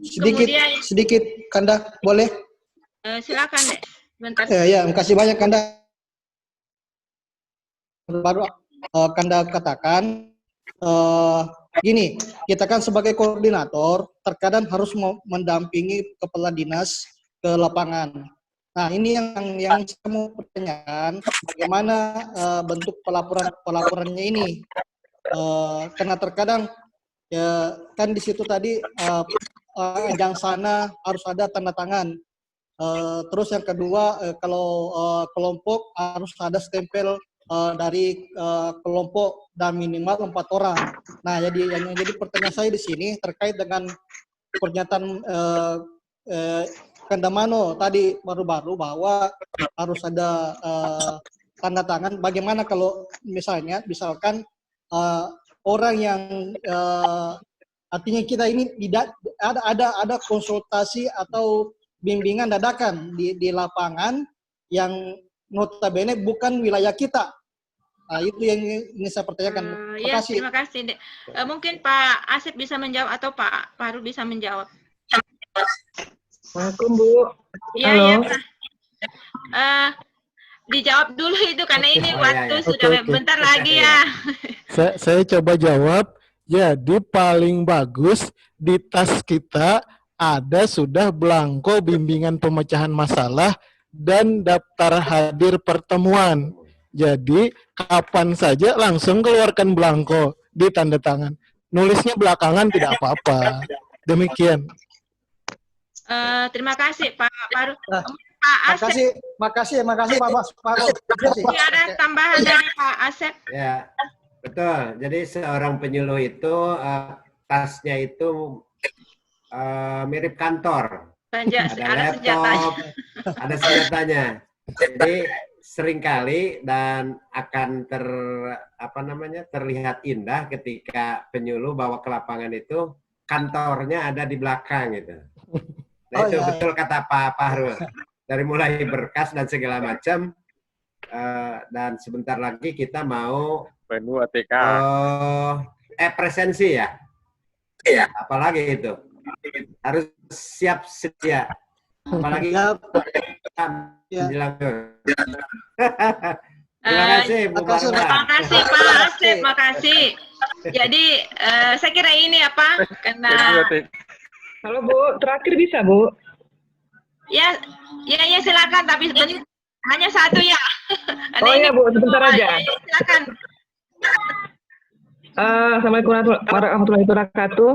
Sedikit Kanda, boleh?
Silakan deh. Bentar.
Ya, makasih banyak Kanda. Baru Kanda katakan gini, kita kan sebagai koordinator terkadang harus mendampingi kepala dinas ke lapangan. Nah, ini yang saya mau pertanyakan, bagaimana bentuk pelaporannya ini? Karena terkadang ya kan di situ tadi ajang sana harus ada tanda tangan. Terus yang kedua kalau kelompok harus ada stempel dari kelompok dan minimal 4 orang. Nah, jadi yang jadi pertanyaan saya di sini terkait dengan pernyataan Kandamano tadi baru-baru bahwa harus ada tanda tangan. Bagaimana kalau misalkan orang yang artinya kita ini tidak ada konsultasi atau bimbingan dadakan di lapangan yang notabene bukan wilayah kita. Nah, itu yang ingin saya pertanyakan.
Ya, terima kasih. Mungkin Pak Asep bisa menjawab atau Pak Paru bisa menjawab.
Assalamualaikum, Bu.
Iya, iya, Pak. Dijawab dulu itu karena ini waktu sudah bentar lagi ya.
Saya coba jawab. Jadi paling bagus di tas kita ada sudah belangko bimbingan pemecahan masalah dan daftar hadir pertemuan. Jadi kapan saja langsung keluarkan belangko di tanda tangan. Nulisnya belakangan tidak apa-apa. Demikian.
Terima kasih Pak Paru.
Pak Asep. Makasih Pak Paru.
Ada tambahan dari Pak Asep?
Ya, betul. Jadi seorang penyuluh itu tasnya itu mirip kantor. Ada laptop, ada senjatanya. Jadi seringkali dan akan terlihat indah ketika penyuluh bawa ke lapangan itu kantornya ada di belakang gitu. Nah, itu betul kata Pak Pahrul. Dari mulai berkas dan segala macam, dan sebentar lagi kita mau
menu ATK.
Presensi ya. Iya. Apalagi itu harus siap sedia. Apalagi menjelang. Terima kasih Bu Marwa.
Terima kasih Pak Asep, makasih. Jadi saya kira ini apa? Karena
halo Bu, terakhir bisa Bu?
Ya silakan, tapi hanya satu ya.
Oh iya Bu, sebentar aja.
Ya, silakan.
Assalamualaikum warahmatullahi wabarakatuh.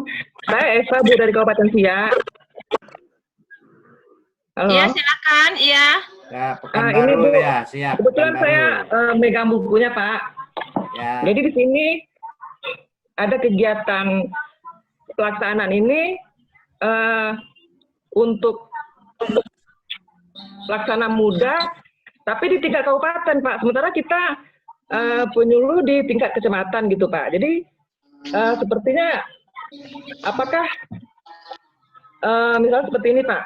Saya Eva Bu dari Kabupaten Siak. Halo.
Iya silakan, iya.
Ya, ini Bu, ya, siap.
Kebetulan saya megang bukunya Pak.
Ya.
Jadi di sini ada kegiatan pelaksanaan ini untuk pelaksana muda, tapi di tingkat kabupaten Pak. Sementara kita penyuluh di tingkat kecamatan gitu Pak. Jadi sepertinya apakah misalnya seperti ini Pak?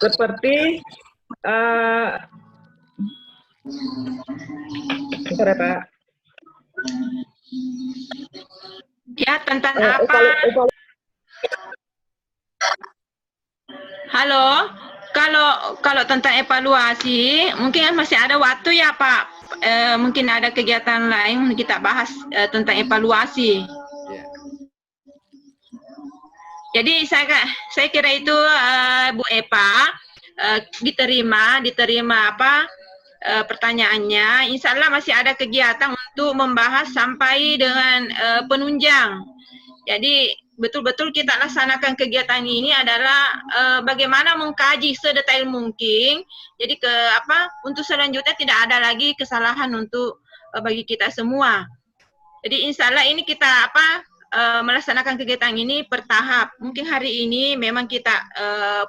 Seperti bentar ya Pak.
Ya, tentang apa? Halo, kalau tentang evaluasi, mungkin masih ada waktu ya Pak. Mungkin ada kegiatan lain kita bahas tentang evaluasi. Jadi saya kira itu Bu Epa diterima apa pertanyaannya. Insya Allah masih ada kegiatan untuk membahas sampai dengan penunjang. Jadi betul-betul kita laksanakan kegiatan ini adalah bagaimana mengkaji sedetail mungkin. Jadi untuk selanjutnya tidak ada lagi kesalahan untuk bagi kita semua. Jadi insya Allah ini kita melaksanakan kegiatan ini bertahap. Mungkin hari ini memang kita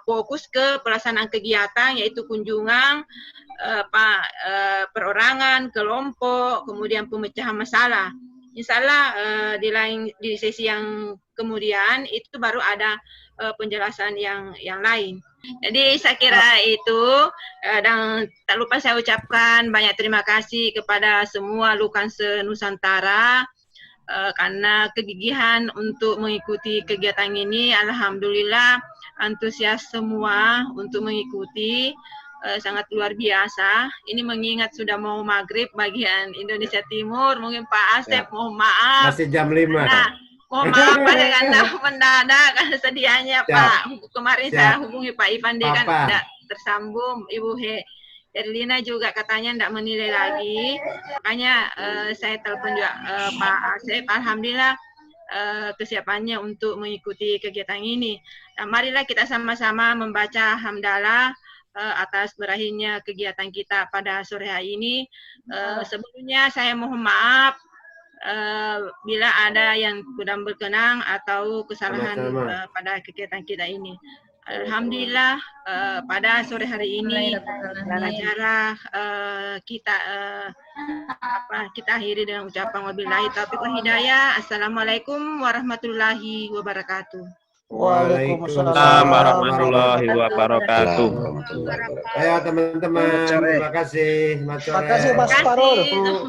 fokus ke pelaksanaan kegiatan yaitu kunjungan, perorangan, kelompok, kemudian pemecahan masalah. Insya Allah di sesi yang kemudian itu baru ada penjelasan yang lain. Jadi saya kira itu, dan tak lupa saya ucapkan banyak terima kasih kepada semua Lukan se-Nusantara karena kegigihan untuk mengikuti kegiatan ini. Alhamdulillah antusias semua untuk mengikuti, sangat luar biasa. Ini mengingat sudah mau maghrib bagian Indonesia Timur, mungkin Pak Asep mohon maaf.
Masih jam 5.
Nah, mohon maaf pada karena mendadak karena sedianya Pak. Kemarin saya hubungi Pak Ivandi kan tidak tersambung. Ibu Erlina juga katanya tidak menilai lagi. Makanya saya telepon juga Pak Asep. Alhamdulillah kesiapannya untuk mengikuti kegiatan ini. Nah, marilah kita sama-sama membaca hamdalah atas berakhirnya kegiatan kita pada sore hari ini. Sebelumnya saya mohon maaf bila ada yang kurang berkenan atau kesalahan pada kegiatan kita ini. Alhamdulillah pada sore hari ini acara kita akhiri dengan ucapan wabillahi taufiq wal hidayah. Assalamualaikum warahmatullahi wabarakatuh.
Waalaikumsalam warahmatullahi wabarakatuh.
Ayo teman-teman, terima kasih.
Terima kasih Mas Farul.